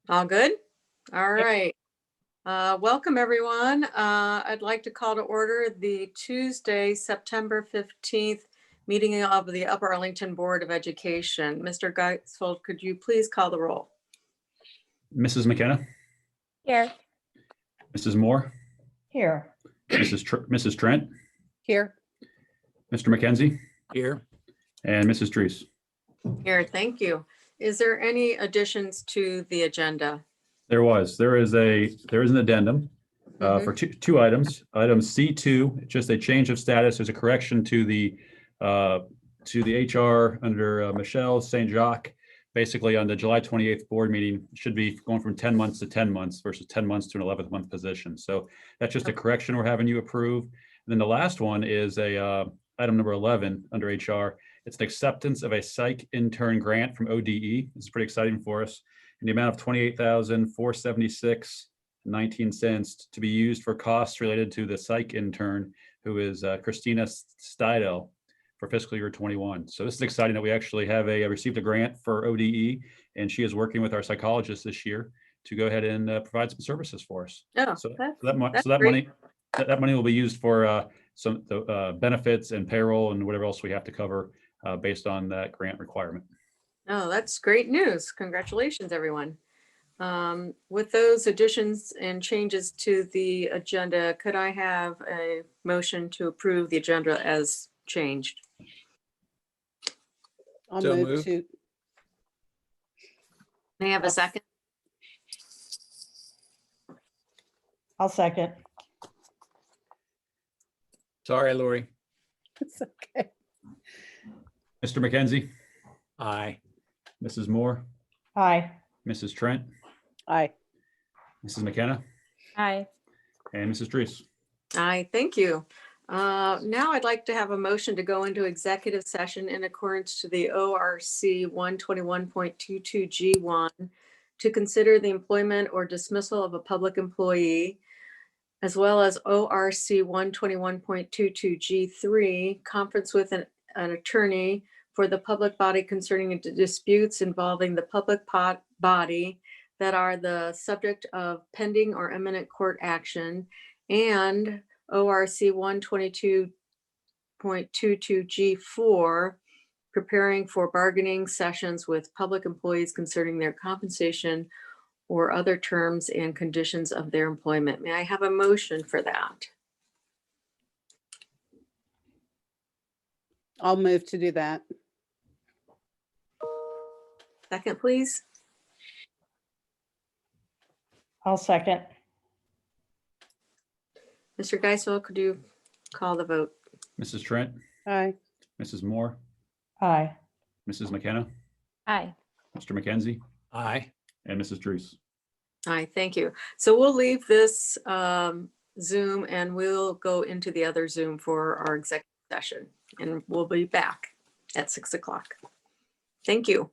All good? All Yep. right. Welcome, everyone. I'd like to call to order the Tuesday, September 15th meeting of the Upper Arlington Board of Education. Mr. Geisfeld, could you please call the roll? Mrs. McKenna, Here. Mrs. Moore, Here. Mrs. Trent, Here. Mr. McKenzie, Here. and Mrs. Drees. Here, thank you. Is there any additions to the agenda? There is an addendum for two items. Item C2, just a change of status. There's a correction to the HR under Michelle St. Jacques. Basically, on the July 28th board meeting, it should be going from 10 months to 10 months versus 10 months to an 11th month position. So that's just a correction we're having you approve. And then the last one is item number 11 under HR. It's an acceptance of a psych intern grant from ODE. It's pretty exciting for us. In the amount of $28,476.19 to be used for costs related to the psych intern, who is Christina Steidel, for fiscal year 21. So this is exciting that we actually have received a grant for ODE, and she is working with our psychologist this year to go ahead and provide some services for us. Oh, So that's that great. money will be used for some benefits and payroll and whatever else we have to cover based on that grant requirement. Oh, that's great news. Congratulations, everyone. With those additions and changes to the agenda, could I have a motion to approve the agenda as changed? I'll So move moved. to, May I have a second? I'll second. Sorry, Lori. It's okay. Mr. McKenzie, Aye. Mrs. Moore, Aye. Mrs. Trent, Aye. Mrs. McKenna, Aye. and Mrs. Drees. Aye, thank you. Now I'd like to have a motion to go into executive session in accordance to the ORC 121.22G1 to consider the employment or dismissal of a public employee, as well as ORC 121.22G3, conference with an attorney for the public body concerning disputes involving the public body that are the subject of pending or imminent court action, and ORC 122.22G4, preparing for bargaining sessions with public employees concerning their compensation or other terms and conditions of their employment. May I have a motion for that? I'll move to do that. Second, please. I'll second. Mr. Geisel, could you call the vote? Mrs. Trent, Aye. Mrs. Moore, Aye. Mrs. McKenna, Aye. Mr. McKenzie, Aye. and Mrs. Drees. Aye, thank you. So we'll leave this Zoom and we'll go into the other Zoom for our executive session, and we'll be back at 6 o'clock. Thank you.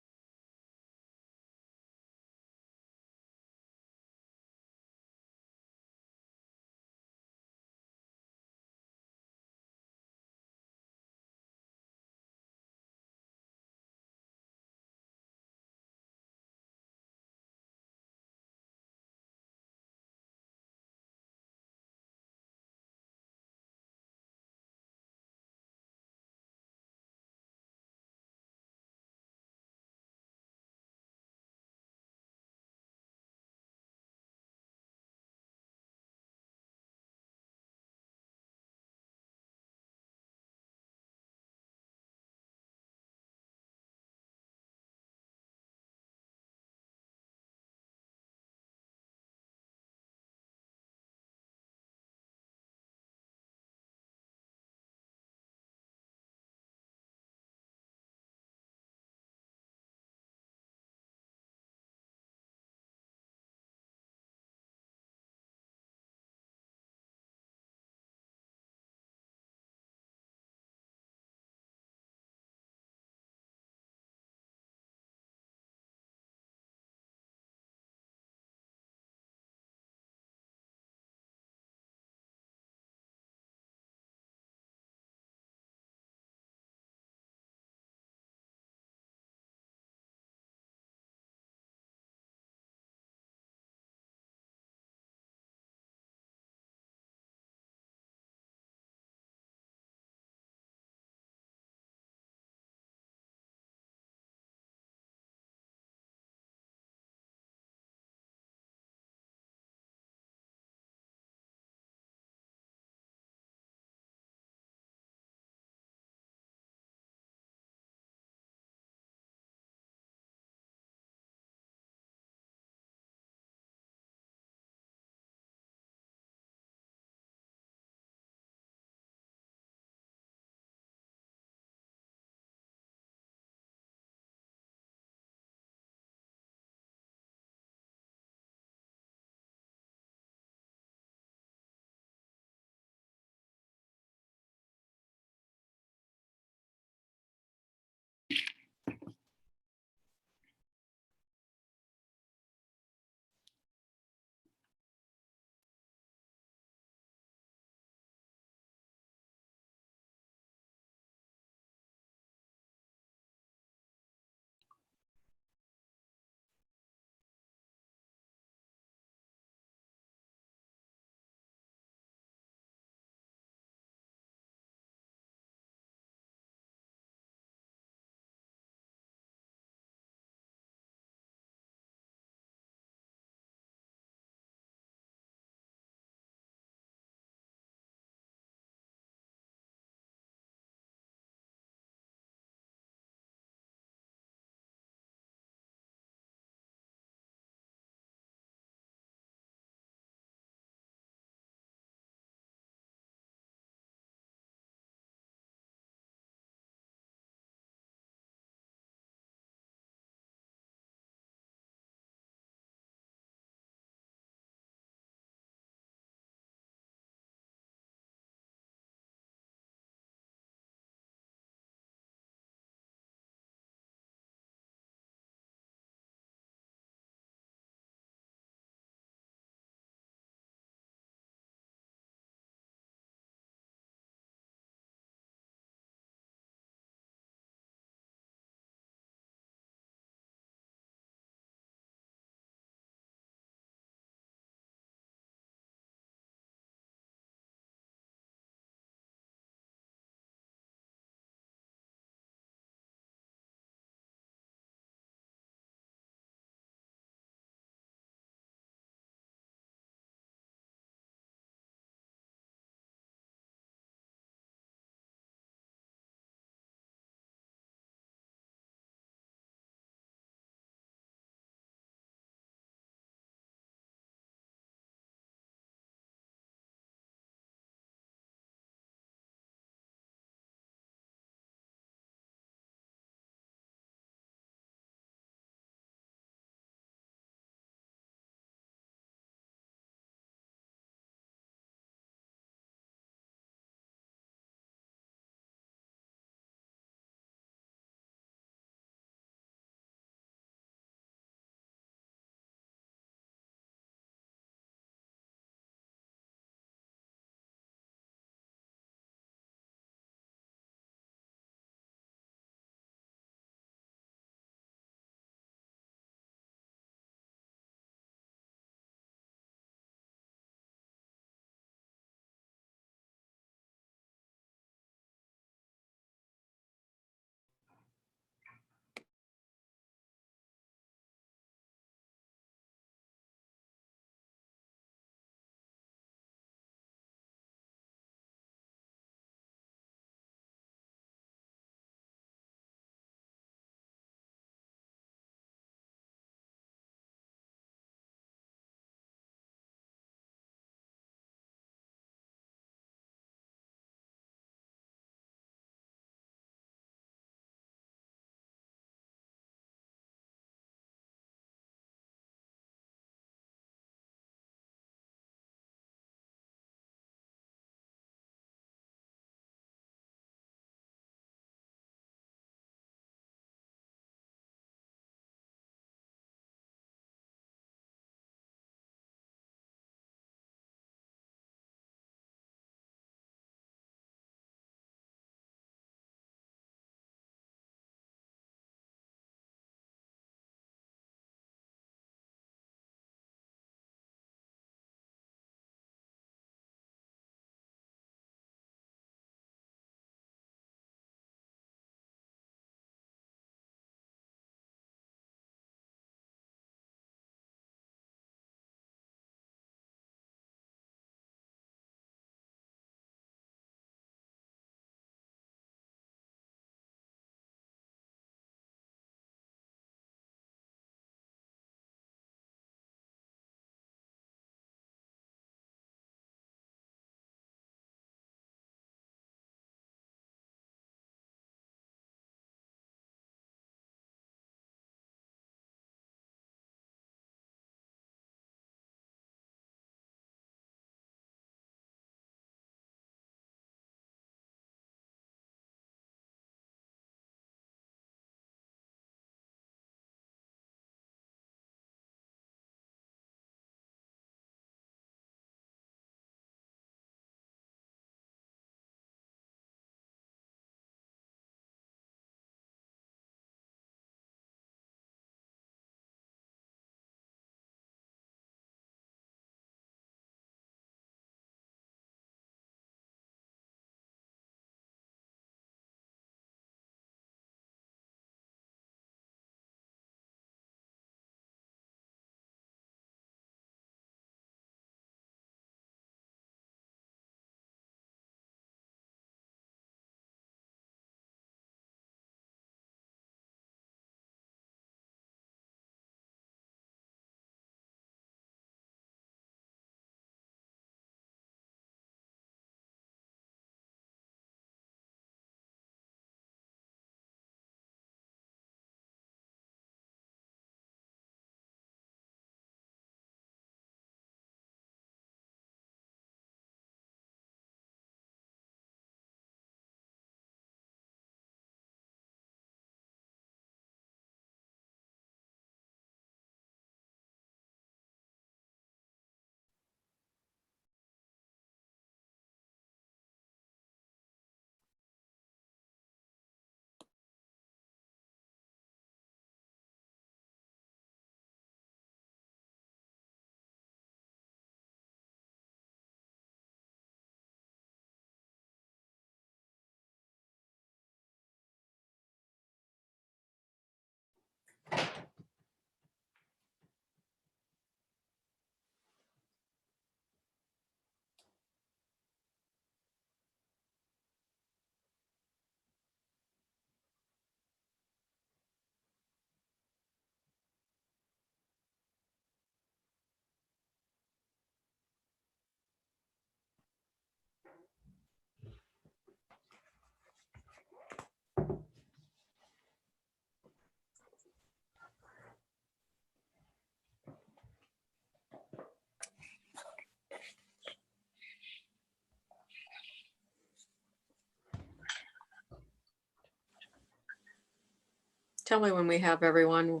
Tell me when we have everyone,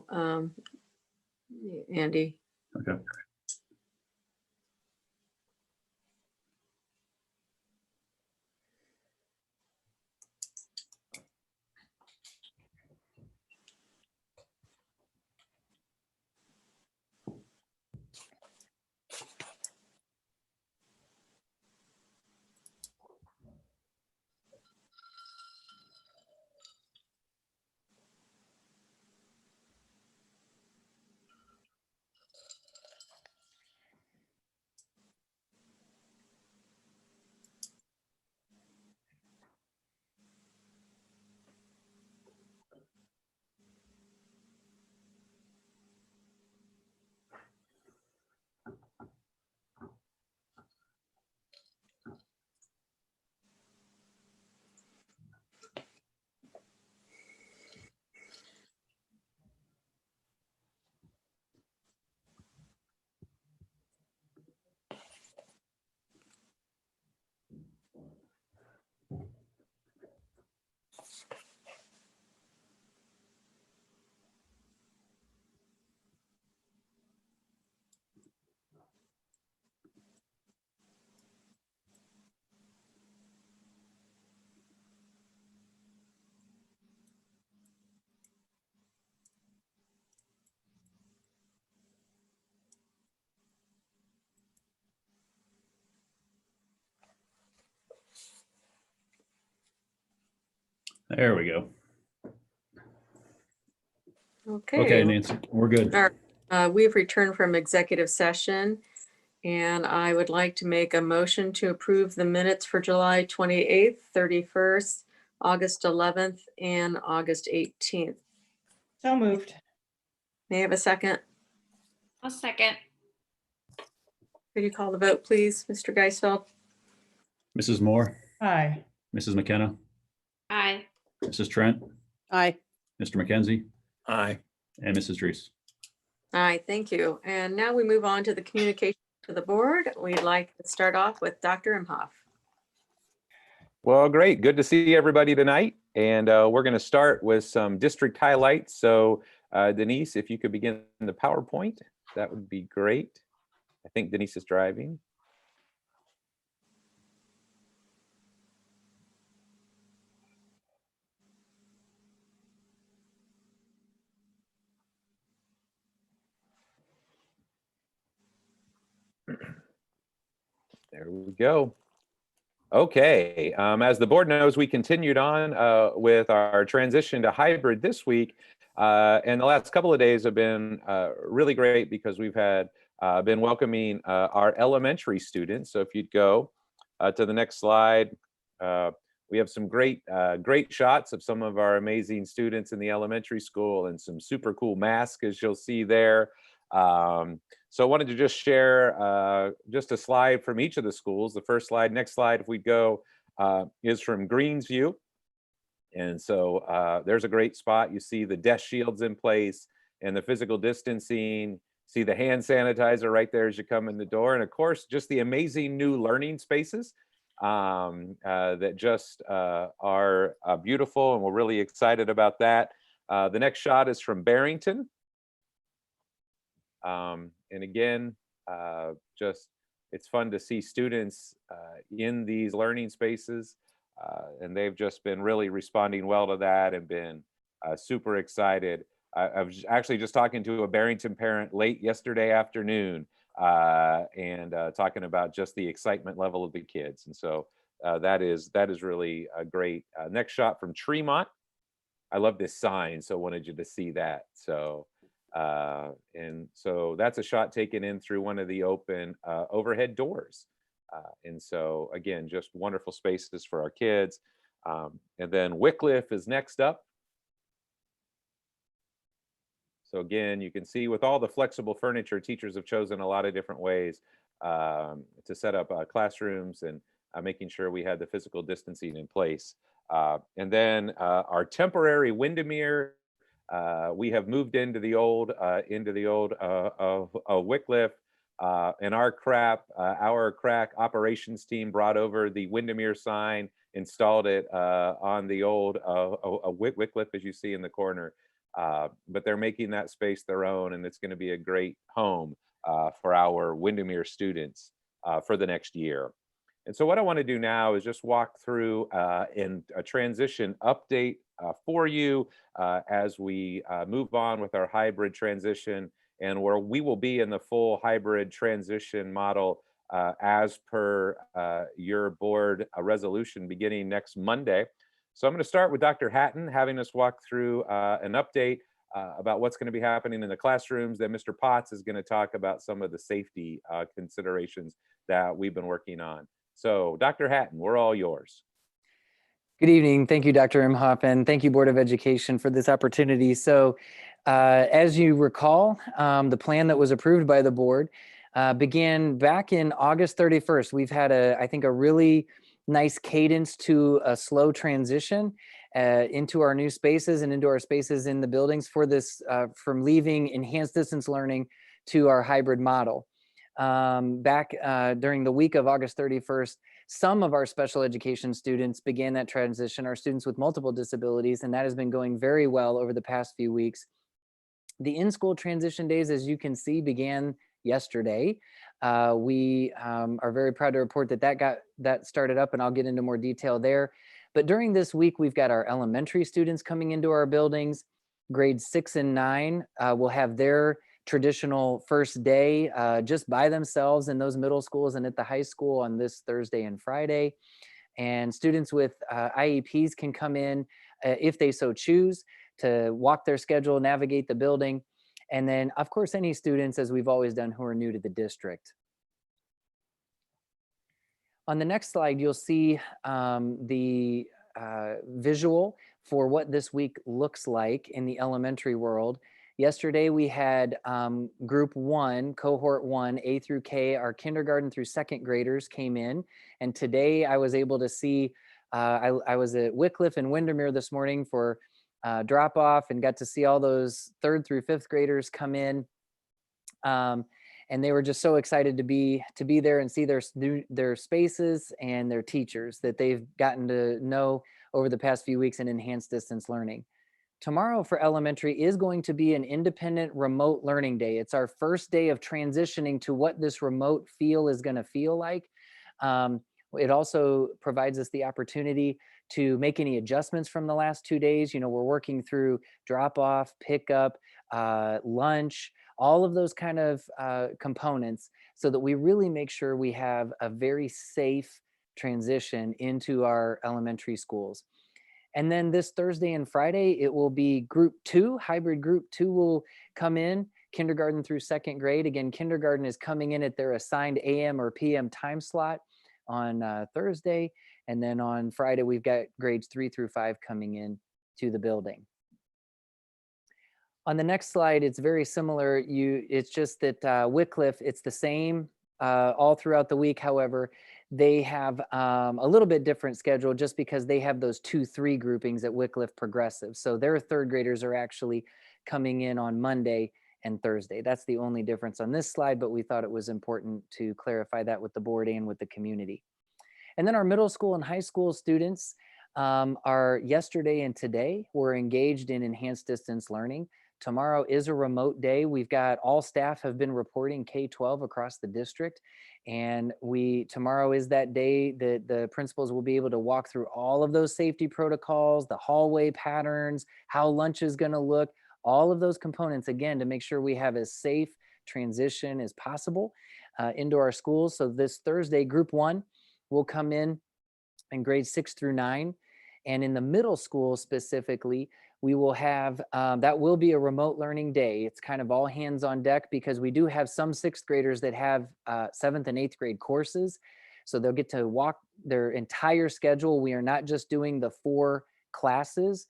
Andy. Okay. There we go. Okay, Okay. Nancy, we're good. All right. We've returned from executive session, and I would like to make a motion to approve the minutes for July 28th, 31st, August 11th, and August 18th. So moved. May I have a second? I'll second. Could you call the vote, please, Mr. Geisfeld? Mrs. Moore, Aye. Mrs. McKenna, Aye. Mrs. Trent, Aye. Mr. McKenzie, Aye. and Mrs. Drees. Aye, thank you. And now we move on to the communication to the board. We'd like to start off with Dr. Imhoff. Well, great. Good to see everybody tonight. And we're going to start with some district highlights. So Denise, if you could begin the PowerPoint, that would be great. I think Denise is driving. There we go. Okay, as the board knows, we continued on with our transition to hybrid this week. And the last couple of days have been really great because we've had been welcoming our elementary students. So if you'd go to the next slide, we have some great shots of some of our amazing students in the elementary school and some super cool masks, as you'll see there. So I wanted to just share just a slide from each of the schools. The first slide, next slide, if we go, is from Greensview. And so there's a great spot. You see the desk shields in place and the physical distancing. See the hand sanitizer right there as you come in the door. And of course, just the amazing new learning spaces that just are beautiful. And we're really excited about that. The next shot is from Barrington. And again, just it's fun to see students in these learning spaces, and they've just been really responding well to that and been super excited. I was actually just talking to a Barrington parent late yesterday afternoon and talking about just the excitement level of the kids. And so that is really a great. Next shot from Tremont. I love this sign, so wanted you to see that. So. And so that's a shot taken in through one of the open overhead doors. And so again, just wonderful spaces for our kids. And then Wycliffe is next up. So again, you can see with all the flexible furniture, teachers have chosen a lot of different ways to set up classrooms and making sure we had the physical distancing in place. And then our temporary Windermere. We have moved into the old Wycliffe, and our crack operations team brought over the Windermere sign, installed it on the old Wycliffe, as you see in the corner. but they're making that space their own, and it's going to be a great home for our Windermere students for the next year. And so what I want to do now is just walk through in a transition update for you as we move on with our hybrid transition, and where we will be in the full hybrid transition model as per your board resolution beginning next Monday. So I'm going to start with Dr. Hatton having us walk through an update about what's going to be happening in the classrooms. Then Mr. Potts is going to talk about some of the safety considerations that we've been working on. So Dr. Hatton, we're all yours. Good evening. Thank you, Dr. Imhoff, and thank you, Board of Education, for this opportunity. So as you recall, the plan that was approved by the board began back in August 31st. We've had, I think, a really nice cadence to a slow transition into our new spaces and into our spaces in the buildings for this, from leaving enhanced distance learning to our hybrid model. Back during the week of August 31st, some of our special education students began that transition, our students with multiple disabilities, and that has been going very well over the past few weeks. The in-school transition days, as you can see, began yesterday. We are very proud to report that started up, and I'll get into more detail there. But during this week, we've got our elementary students coming into our buildings. Grades 6 and 9 will have their traditional first day just by themselves in those middle schools and at the high school on this Thursday and Friday. And students with IEPs can come in if they so choose to walk their schedule, navigate the building. And then, of course, any students, as we've always done, who are new to the district. On the next slide, you'll see the visual for what this week looks like in the elementary world. Yesterday, we had group 1, cohort 1, A through K, our kindergarten through second graders came in. And today I was able to see, I was at Wycliffe and Windermere this morning for drop off and got to see all those 3rd through 5th graders come in. And they were just so excited to be there and see their spaces and their teachers that they've gotten to know over the past few weeks in enhanced distance learning. Tomorrow for elementary is going to be an independent remote learning day. It's our first day of transitioning to what this remote feel is going to feel like. It also provides us the opportunity to make any adjustments from the last 2 days. You know, we're working through drop off, pickup, lunch, all of those kind of components so that we really make sure we have a very safe transition into our elementary schools. And then this Thursday and Friday, it will be group 2, hybrid group 2 will come in, kindergarten through second grade. Again, kindergarten is coming in at their assigned AM or PM time slot on Thursday. And then on Friday, we've got grades 3 through 5 coming in to the building. On the next slide, it's very similar. It's just that Wycliffe, it's the same all throughout the week. However, they have a little bit different schedule just because they have those 2-3 groupings at Wycliffe Progressive. So their 3rd graders are actually coming in on Monday and Thursday. That's the only difference on this slide, but we thought it was important to clarify that with the board and with the community. And then our middle school and high school students are yesterday and today were engaged in enhanced distance learning. Tomorrow is a remote day. We've got all staff have been reporting K-12 across the district. And tomorrow is that day that the principals will be able to walk through all of those safety protocols, the hallway patterns, how lunch is going to look, all of those components, again, to make sure we have as safe transition as possible into our schools. So this Thursday, group 1 will come in grades 6 through 9. And in the middle school specifically, we will have, that will be a remote learning day. It's kind of all hands on deck because we do have some 6th graders that have 7th and 8th grade courses. So they'll get to walk their entire schedule. We are not just doing the 4 classes.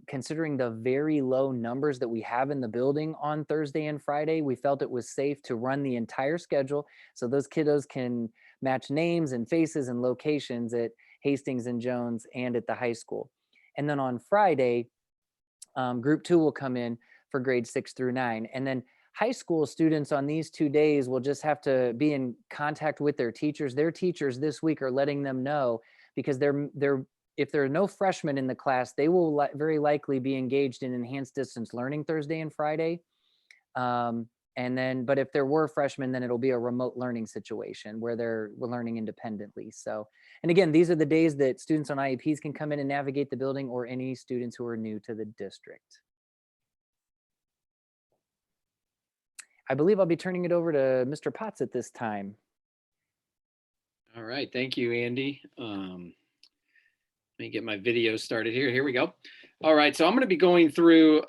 Considering the very low numbers that we have in the building on Thursday and Friday, we felt it was safe to run the entire schedule. So those kiddos can match names and faces and locations at Hastings and Jones and at the high school. And then on Friday, group 2 will come in for grades 6 through 9. And then high school students on these 2 days will just have to be in contact with their teachers. Their teachers this week are letting them know because they're if there are no freshmen in the class, they will very likely be engaged in enhanced distance learning Thursday and Friday. And then, but if there were freshmen, then it'll be a remote learning situation where they're learning independently. So, and again, these are the days that students on IEPs can come in and navigate the building, or any students who are new to the district. I believe I'll be turning it over to Mr. Potts at this time. All right, thank you, Andy. Let me get my video started here. Here we go. All right, so I'm going to be going through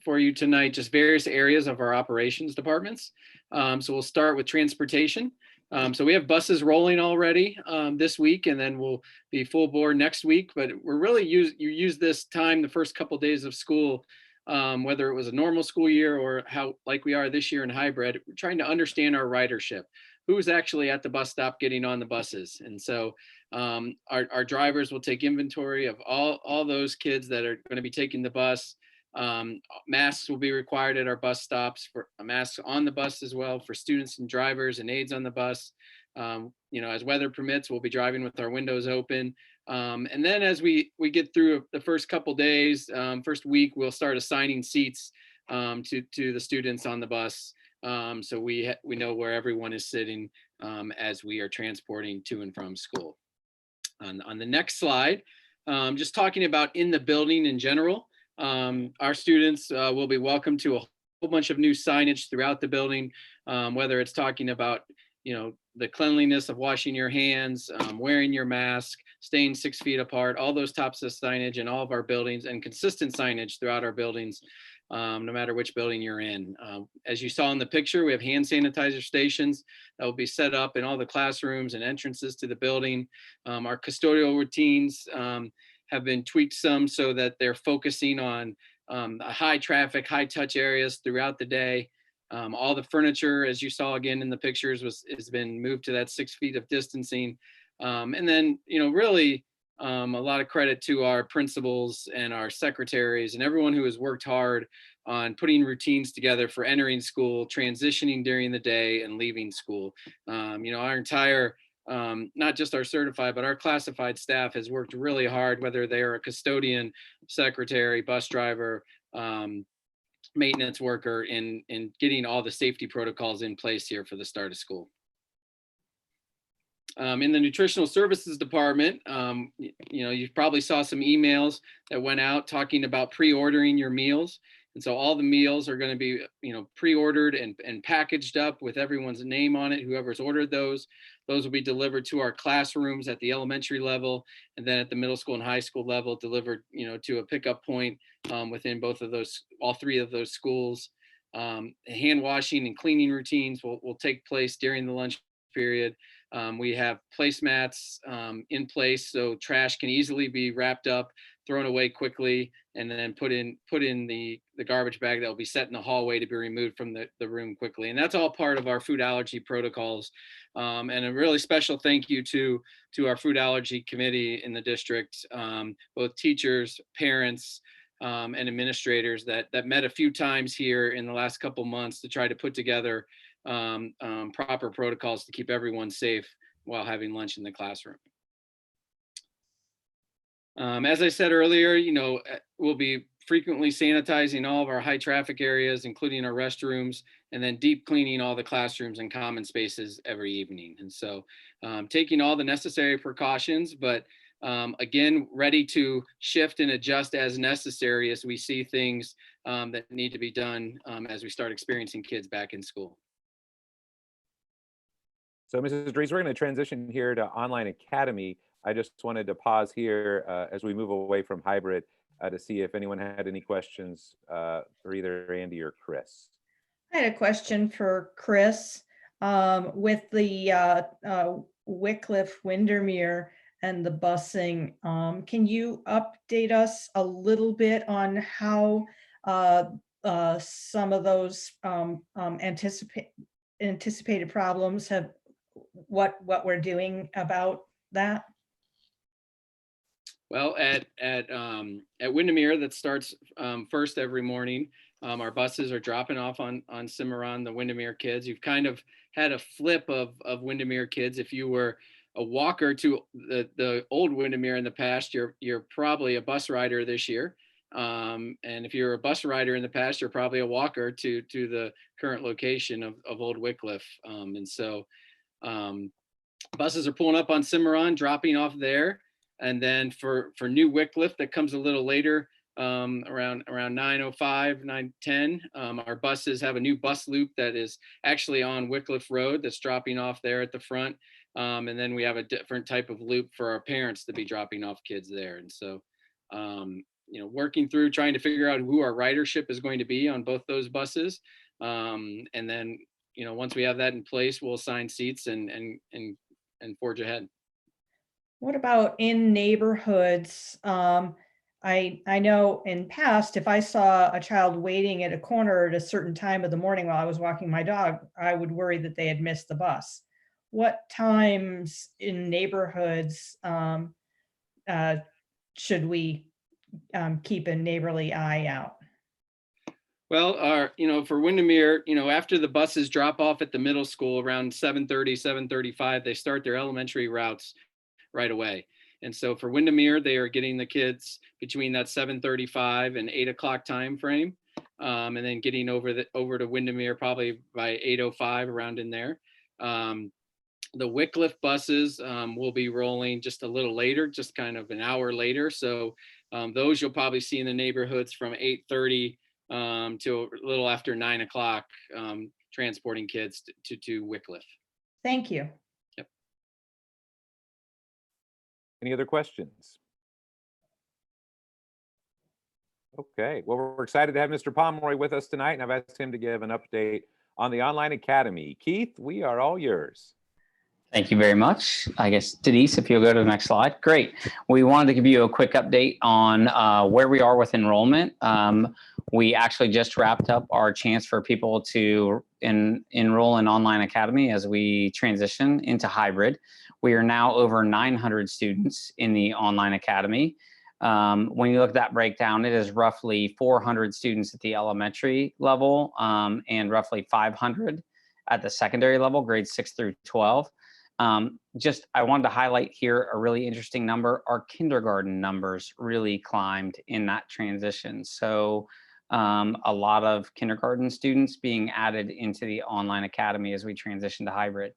for you tonight just various areas of our operations departments. So we'll start with transportation. So we have buses rolling already this week, and then we'll be full board next week. But we're really you use this time, the first couple of days of school, whether it was a normal school year or how like we are this year in hybrid, we're trying to understand our ridership. Who's actually at the bus stop getting on the buses. And so our drivers will take inventory of all those kids that are going to be taking the bus. Masks will be required at our bus stops, for masks on the bus as well for students and drivers and aides on the bus. As weather permits, we'll be driving with our windows open. And then as we get through the first couple days, first week, we'll start assigning seats to the students on the bus. So we know where everyone is sitting as we are transporting to and from school. On the next slide, just talking about in the building in general, our students will be welcome to a whole bunch of new signage throughout the building, whether it's talking about, the cleanliness of washing your hands, wearing your mask, staying 6 feet apart, all those types of signage in all of our buildings, and consistent signage throughout our buildings. No matter which building you're in. As you saw in the picture, we have hand sanitizer stations that will be set up in all the classrooms and entrances to the building. Our custodial routines have been tweaked some so that they're focusing on high traffic, high touch areas throughout the day. All the furniture, as you saw again in the pictures, has been moved to that 6 feet of distancing. And then, really, a lot of credit to our principals and our secretaries and everyone who has worked hard on putting routines together for entering school, transitioning during the day, and leaving school. Our entire, not just our certified, but our classified staff has worked really hard, whether they are a custodian, secretary, bus driver, maintenance worker, in getting all the safety protocols in place here for the start of school. In the nutritional services department, you probably saw some emails that went out talking about pre-ordering your meals. And so all the meals are going to be, pre-ordered and packaged up with everyone's name on it, whoever's ordered those. Those will be delivered to our classrooms at the elementary level, and then at the middle school and high school level, delivered, to a pickup point within all three of those schools. Hand washing and cleaning routines will take place during the lunch period. We have placemats in place, so trash can easily be wrapped up, thrown away quickly, and then put in the garbage bag that will be set in the hallway to be removed from the room quickly. And that's all part of our food allergy protocols. And a really special thank you to our food allergy committee in the district, both teachers, parents, and administrators that met a few times here in the last couple months to try to put together proper protocols to keep everyone safe while having lunch in the classroom. As I said earlier, we'll be frequently sanitizing all of our high traffic areas, including our restrooms, and then deep cleaning all the classrooms and common spaces every evening. And so taking all the necessary precautions, but again, ready to shift and adjust as necessary as we see things that need to be done as we start experiencing kids back in school. So Mrs. Dries, we're going to transition here to Online Academy. I just wanted to pause here as we move away from hybrid to see if anyone had any questions for either Andy or Chris. I had a question for Chris. With the Wycliffe Windermere and the busing, can you update us a little bit on how some of those anticipated problems have, what we're doing about that? Well, at Windermere, that starts first every morning. Our buses are dropping off on Cimarron, the Windermere kids. You've kind of had a flip of Windermere kids. If you were a walker to the old Windermere in the past, you're probably a bus rider this year. And if you're a bus rider in the past, you're probably a walker to the current location of Old Wycliffe. And so buses are pulling up on Cimarron, dropping off there. And then for New Wycliffe, that comes a little later, around 9:05, 9:10. Our buses have a new bus loop that is actually on Wycliffe Road that's dropping off there at the front. And then we have a different type of loop for our parents to be dropping off kids there. And so, working through trying to figure out who our ridership is going to be on both those buses. And then, once we have that in place, we'll assign seats and forge ahead. What about in neighborhoods? I know in past, if I saw a child waiting at a corner at a certain time of the morning while I was walking my dog, I would worry that they had missed the bus. What times in neighborhoods should we keep a neighborly eye out? Well, for Windermere, after the buses drop off at the middle school around 7:30, 7:35, they start their elementary routes right away. And so for Windermere, they are getting the kids between that 7:35 and 8 o'clock time frame, and then getting over to Windermere probably by 8:05, around in there. The Wycliffe buses will be rolling just a little later, just kind of an hour later. So those you'll probably see in the neighborhoods from 8:30 to a little after 9 o'clock, transporting kids to Wycliffe. Thank you. Yep. Any other questions? Okay, well, we're excited to have Mr. Pomeroy with us tonight, and I've asked him to give an update on the online academy. Keith, we are all yours. Thank you very much. I guess, Denise, if you'll go to the next slide. Great. We wanted to give you a quick update on where we are with enrollment. We actually just wrapped up our chance for people to enroll in Online Academy as we transition into hybrid. We are now over 900 students in the Online Academy. When you look at that breakdown, it is roughly 400 students at the elementary level and roughly 500 at the secondary level, grades 6 through 12. I wanted to highlight here a really interesting number. Our kindergarten numbers really climbed in that transition. So a lot of kindergarten students being added into the Online Academy as we transition to hybrid.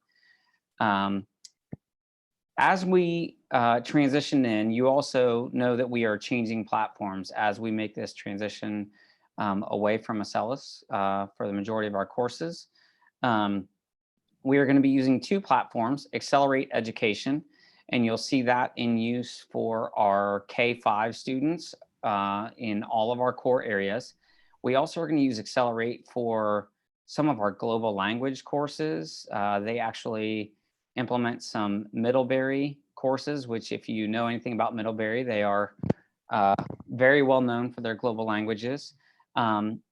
As we transition in, you also know that we are changing platforms as we make this transition away from Acellus for the majority of our courses. We are going to be using two platforms, Accelerate Education, and you'll see that in use for our K-5 students in all of our core areas. We also are going to use Accelerate for some of our global language courses. They actually implement some Middlebury courses, which if you know anything about Middlebury, they are very well known for their global languages.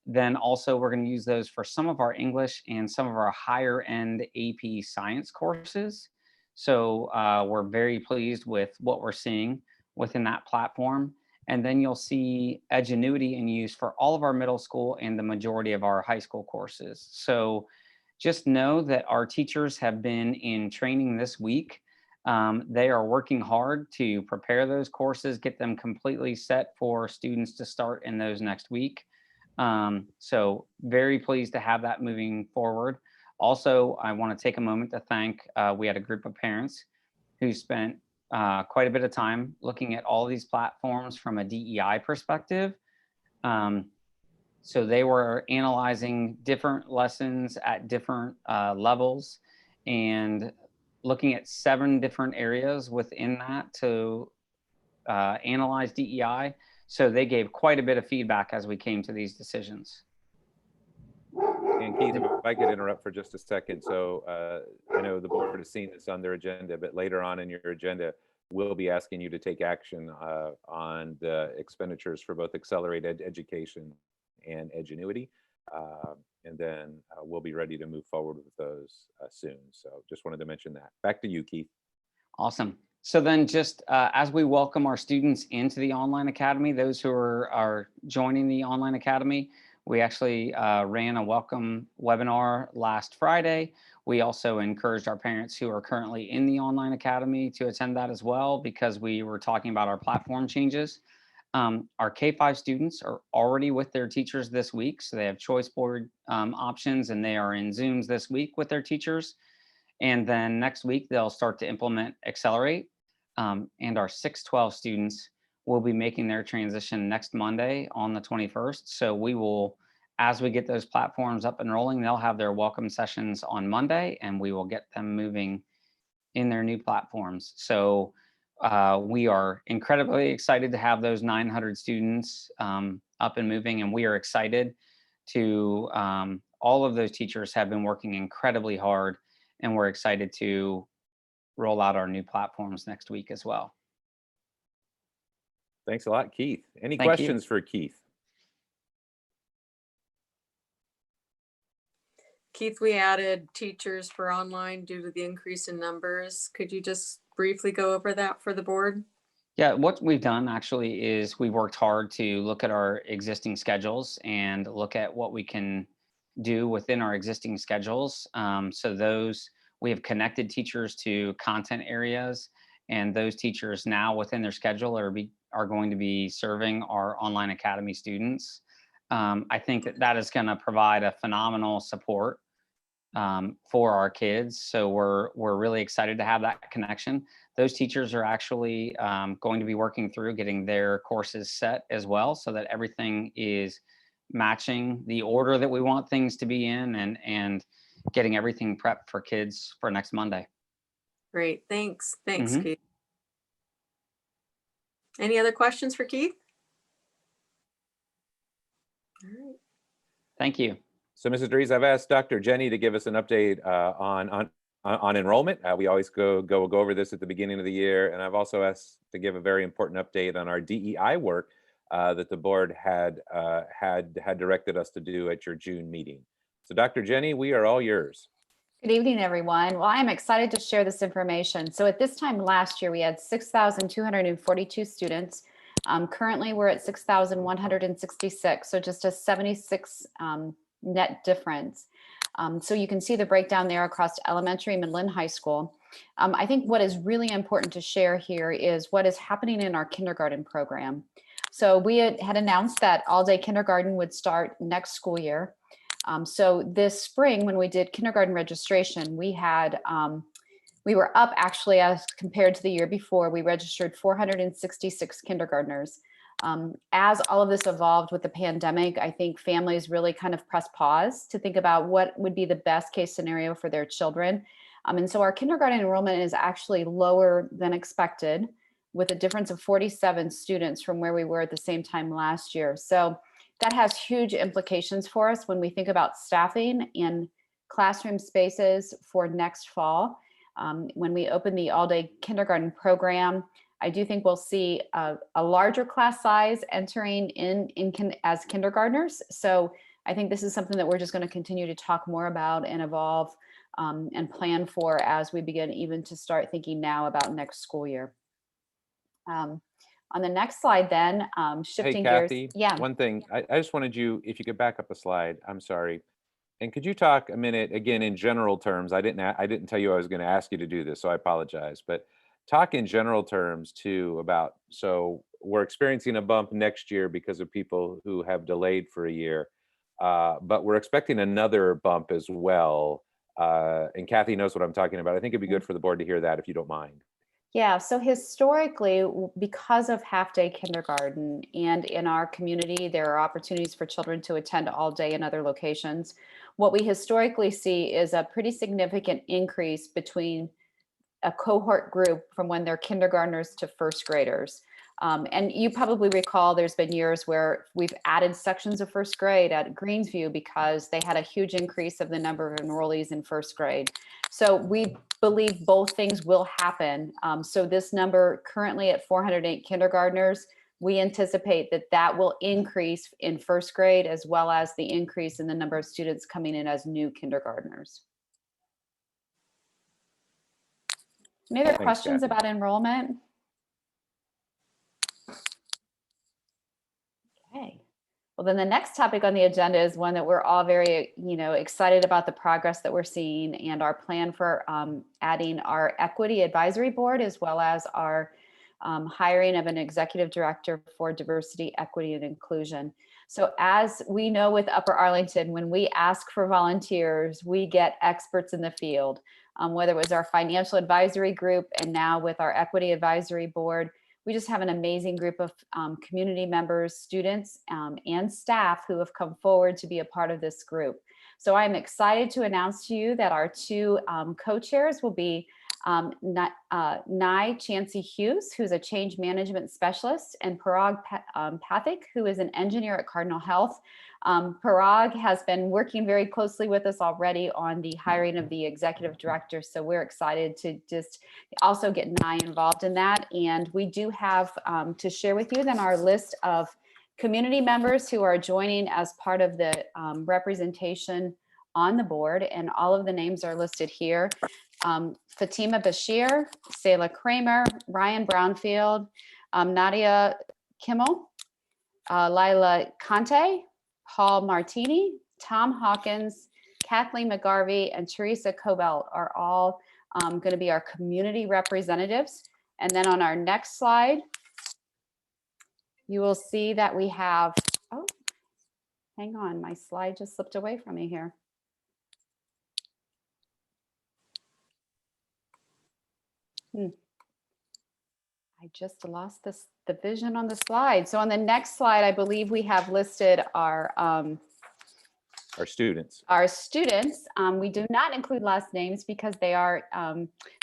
Then also we're going to use those for some of our English and some of our higher end AP science courses. So we're very pleased with what we're seeing within that platform. And then you'll see Edgenuity in use for all of our middle school and the majority of our high school courses. So just know that our teachers have been in training this week. They are working hard to prepare those courses, get them completely set for students to start in those next week. So very pleased to have that moving forward. Also, I want to take a moment to thank, we had a group of parents who spent quite a bit of time looking at all these platforms from a DEI perspective. So they were analyzing different lessons at different levels and looking at 7 different areas within that to analyze DEI. So they gave quite a bit of feedback as we came to these decisions. And Keith, if I could interrupt for just a second. So I know the board has seen this on their agenda, but later on in your agenda, we'll be asking you to take action on the expenditures for both Accelerated Education and Edgenuity. And then we'll be ready to move forward with those soon. So just wanted to mention that. Back to you, Keith. Awesome. So then just as we welcome our students into the Online Academy, those who are joining the Online Academy, We actually ran a welcome webinar last Friday. We also encouraged our parents who are currently in the online academy to attend that as well, because we were talking about our platform changes. Our K-5 students are already with their teachers this week, so they have choice board options, and they are in Zooms this week with their teachers. And then next week, they'll start to implement Accelerate. And our 612 students will be making their transition next Monday on the 21st. So we will, as we get those platforms up and rolling, they'll have their welcome sessions on Monday, and we will get them moving in their new platforms. So we are incredibly excited to have those 900 students up and moving, and we are excited to, all of those teachers have been working incredibly hard, and we're excited to roll out our new platforms next week as well. Thanks a lot, Keith. Any Thank you. questions for Keith? Keith, we added teachers for online due to the increase in numbers. Could you just briefly go over that for the board? Yeah, what we've done actually is we worked hard to look at our existing schedules and look at what we can do within our existing schedules. So those, we have connected teachers to content areas, and those teachers now within their schedule are going to be serving our online academy students. I think that is going to provide a phenomenal support for our kids. So we're really excited to have that connection. Those teachers are actually going to be working through getting their courses set as well, so that everything is matching the order that we want things to be in, and getting everything prepped for kids for next Monday. Great, thanks. Thanks, Mhm. Keith. Any other questions for Keith? All right. Thank you. So, Mrs. Dries, I've asked Dr. Jenny to give us an update on enrollment. We always go over this at the beginning of the year, and I've also asked to give a very important update on our DEI work that the board had directed us to do at your June meeting. So, Dr. Jenny, we are all yours. Good evening, everyone. Well, I am excited to share this information. So at this time last year, we had 6,242 students. Currently, we're at 6,166, so just a 76 net difference. So you can see the breakdown there across elementary, middle, and high school. I think what is really important to share here is what is happening in our kindergarten program. So we had announced that all-day kindergarten would start next school year. So this spring, when we did kindergarten registration, we were up actually as compared to the year before. We registered 466 kindergartners. As all of this evolved with the pandemic, I think families really kind of pressed pause to think about what would be the best case scenario for their children. And so our kindergarten enrollment is actually lower than expected, with a difference of 47 students from where we were at the same time last year. So that has huge implications for us when we think about staffing and classroom spaces for next fall. When we open the all-day kindergarten program, I do think we'll see a larger class size entering as kindergartners. So I think this is something that we're just going to continue to talk more about and evolve and plan for as we begin even to start thinking now about next school year. On the next slide then, shifting Hey, Kathy, gears. Yeah. one thing, I just wanted you, if you could back up a slide, I'm sorry. And could you talk a minute, again, in general terms, I didn't tell you I was going to ask you to do this, so I apologize, but talk in general terms too about, so we're experiencing a bump next year because of people who have delayed for a year, but we're expecting another bump as well. And Kathy knows what I'm talking about. I think it'd be good for the board to hear that if you don't mind. Yeah, so historically, because of half-day kindergarten and in our community, there are opportunities for children to attend all day in other locations. What we historically see is a pretty significant increase between a cohort group from when they're kindergartners to first graders. And you probably recall there's been years where we've added sections of first grade at Greensview because they had a huge increase of the number of enrollees in first grade. So we believe both things will happen. So this number currently at 408 kindergartners, we anticipate that that will increase in first grade as well as the increase in the number of students coming in as new kindergartners. Any other questions Kathy. about enrollment? Okay. Well, then the next topic on the agenda is one that we're all very, excited about the progress that we're seeing and our plan for adding our equity advisory board, as well as our hiring of an executive director for diversity, equity, and inclusion. So as we know with Upper Arlington, when we ask for volunteers, we get experts in the field, whether it was our financial advisory group and now with our equity advisory board. We just have an amazing group of community members, students, and staff who have come forward to be a part of this group. So I'm excited to announce to you that our two co-chairs will be Nye Chancey Hughes, who's a change management specialist, and Parag Pathik, who is an engineer at Cardinal Health. Parag has been working very closely with us already on the hiring of the executive director. So we're excited to just also get Nye involved in that. And we do have to share with you then our list of community members who are joining as part of the representation on the board. And all of the names are listed here. Fatima Bashir, Selah Kramer, Ryan Brownfield, Nadia Kimmel, Lila Conte, Paul Martini, Tom Hawkins, Kathleen McGarvey, and Teresa Cobelt are all going to be our community representatives. And then on our next slide, you will see that we have, oh, hang on, my slide just slipped away from me here. I just lost the vision on the slide. So on the next slide, I believe we have listed our students. Our students. We do not include last names because they are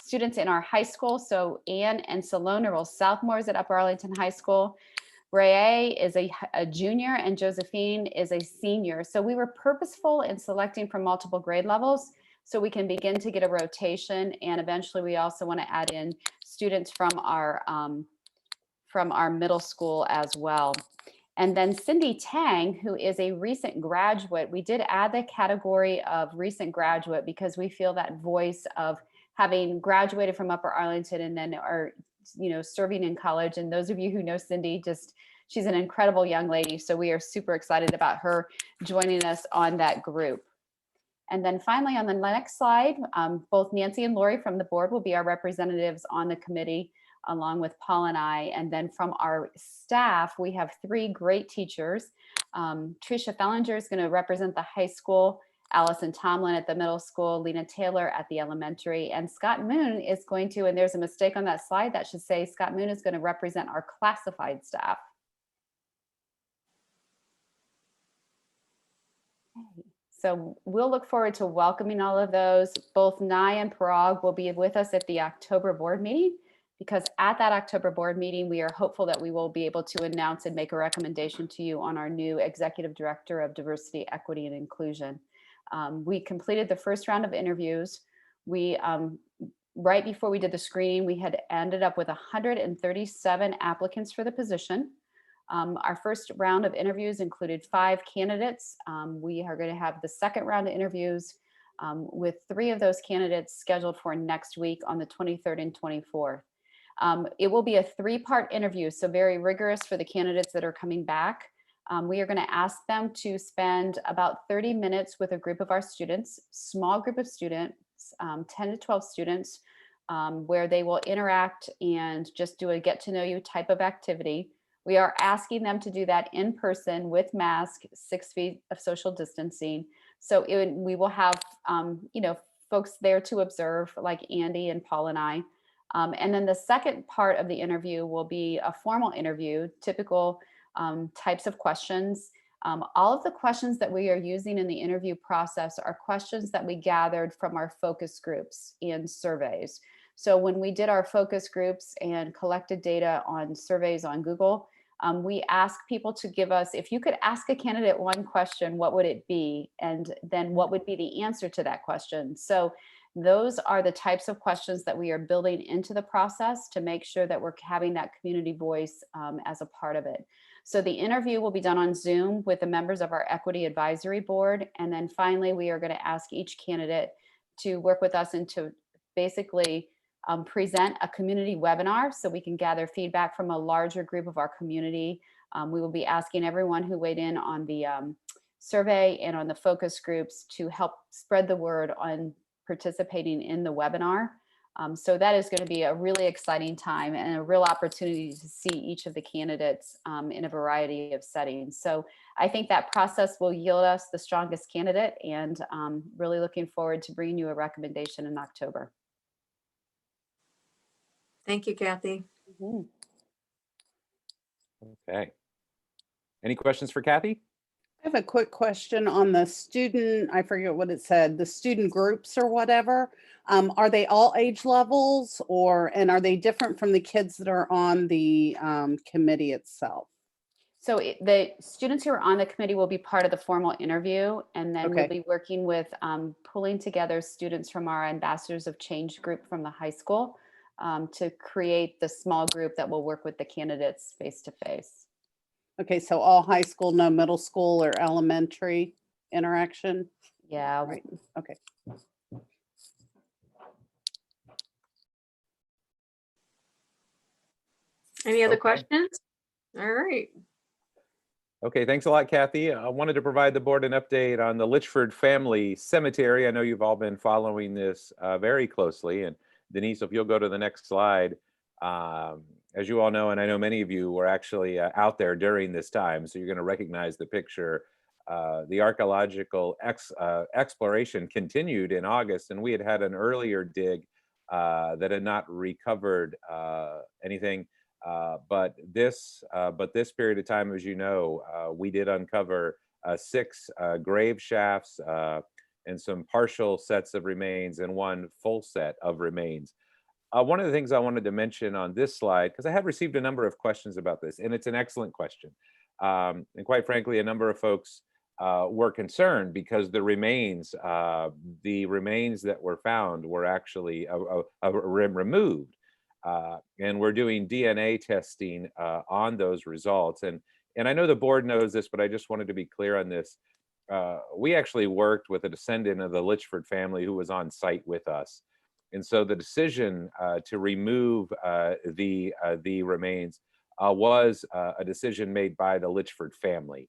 students in our high school. So Anne and Salone are all sophomores at Upper Arlington High School. Ray is a junior and Josephine is a senior. So we were purposeful in selecting from multiple grade levels so we can begin to get a rotation. And eventually we also want to add in students from our middle school as well. And then Cindy Tang, who is a recent graduate, we did add the category of recent graduate because we feel that voice of having graduated from Upper Arlington and then are, serving in college. And those of you who know Cindy, she's an incredible young lady. So we are super excited about her joining us on that group. And then finally, on the next slide, both Nancy and Lori from the board will be our representatives on the committee, along with Paul and I. And then from our staff, we have three great teachers. Tricia Fellinger is going to represent the high school, Allison Tomlin at the middle school, Lena Taylor at the elementary, and Scott Moon is going to, and there's a mistake on that slide that should say Scott Moon is going to represent our classified staff. Okay. So we'll look forward to welcoming all of those. Both Nye and Parag will be with us at the October board meeting, because at that October board meeting, we are hopeful that we will be able to announce and make a recommendation to you on our new executive director of diversity, equity, and inclusion. We completed the first round of interviews. We, right before we did the screening, we had ended up with 137 applicants for the position. Our first round of interviews included 5 candidates. We are going to have the second round of interviews with 3 of those candidates scheduled for next week on the 23rd and 24th. It will be a 3-part interview, so very rigorous for the candidates that are coming back. We are going to ask them to spend about 30 minutes with a group of our students, small group of students, 10 to 12 students, where they will interact and just do a get to know you type of activity. We are asking them to do that in person with mask, 6 feet of social distancing. So we will have, folks there to observe, like Andy and Paul and I. And then the second part of the interview will be a formal interview, typical types of questions. All of the questions that we are using in the interview process are questions that we gathered from our focus groups and surveys. So when we did our focus groups and collected data on surveys on Google, we asked people to give us, if you could ask a candidate one question, what would it be? And then what would be the answer to that question? So those are the types of questions that we are building into the process to make sure that we're having that community voice as a part of it. So the interview will be done on Zoom with the members of our Equity Advisory Board. And then finally, we are going to ask each candidate to work with us and to basically present a community webinar so we can gather feedback from a larger group of our community We will be asking everyone who weighed in on the survey and on the focus groups to help spread the word on participating in the webinar. So that is going to be a really exciting time and a real opportunity to see each of the candidates in a variety of settings. So I think that process will yield us the strongest candidate, and really looking forward to bringing you a recommendation in October. Thank you, Kathy. Okay. Any questions for Kathy? I have a quick question on the student, I forget what it said, the student groups or whatever. Are they all age levels, and are they different from the kids that are on the committee itself? So the students who are on the committee will be part of the formal interview, and then we'll Okay. be working with pulling together students from our Ambassadors of Change group from the high school to create the small group that will work with the candidates face to face. Okay, so all high school, no middle school or elementary interaction? Yeah. Right, okay. Any other Okay. questions? All right. Okay, thanks a lot, Kathy. I wanted to provide the board an update on the Litchford Family Cemetery. I know you've all been following this very closely. And Denise, if you'll go to the next slide. As you all know, and I know many of you were actually out there during this time, so you're going to recognize the picture. The archaeological exploration continued in August, and we had an earlier dig that had not recovered anything. But this period of time, as you know, we did uncover 6 grave shafts and some partial sets of remains and 1 full set of remains. One of the things I wanted to mention on this slide, because I have received a number of questions about this, and it's an excellent question. And quite frankly, a number of folks were concerned because the remains that were found were actually removed. And we're doing DNA testing on those results. And I know the board knows this, but I just wanted to be clear on this. We actually worked with a descendant of the Litchford family who was on site with us. And so the decision to remove the remains was a decision made by the Litchford family.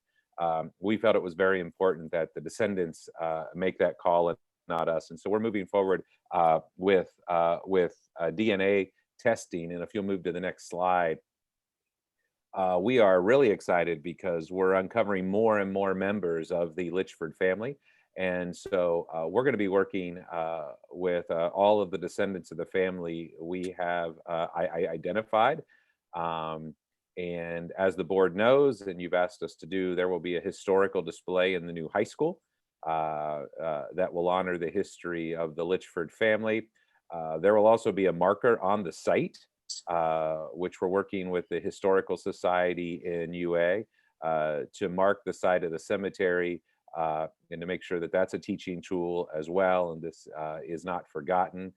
We felt it was very important that the descendants make that call and not us. And so we're moving forward with DNA testing. And if you'll move to the next slide, we are really excited because we're uncovering more and more members of the Litchford family. And so we're going to be working with all of the descendants of the family we have identified. And as the board knows, and you've asked us to do, there will be a historical display in the new high school that will honor the history of the Litchford family. There will also be a marker on the site, which we're working with the Historical Society in UA to mark the site of the cemetery and to make sure that that's a teaching tool as well, and this is not forgotten.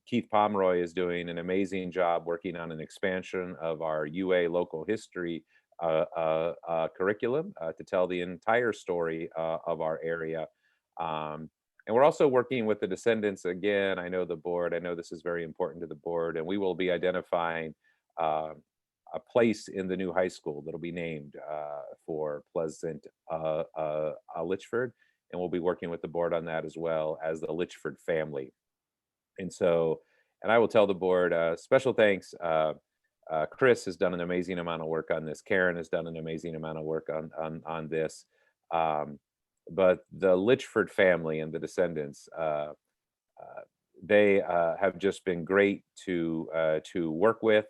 Keith Pomeroy is doing an amazing job working on an expansion of our UA local history curriculum to tell the entire story of our area. And we're also working with the descendants again. I know the board, I know this is very important to the board, and we will be identifying a place in the new high school that'll be named for Pleasant Litchford. And we'll be working with the board on that as well as the Litchford family. And so, and I will tell the board, special thanks. Chris has done an amazing amount of work on this. Karen has done an amazing amount of work on this. But the Litchford family and the descendants, they have just been great to work with.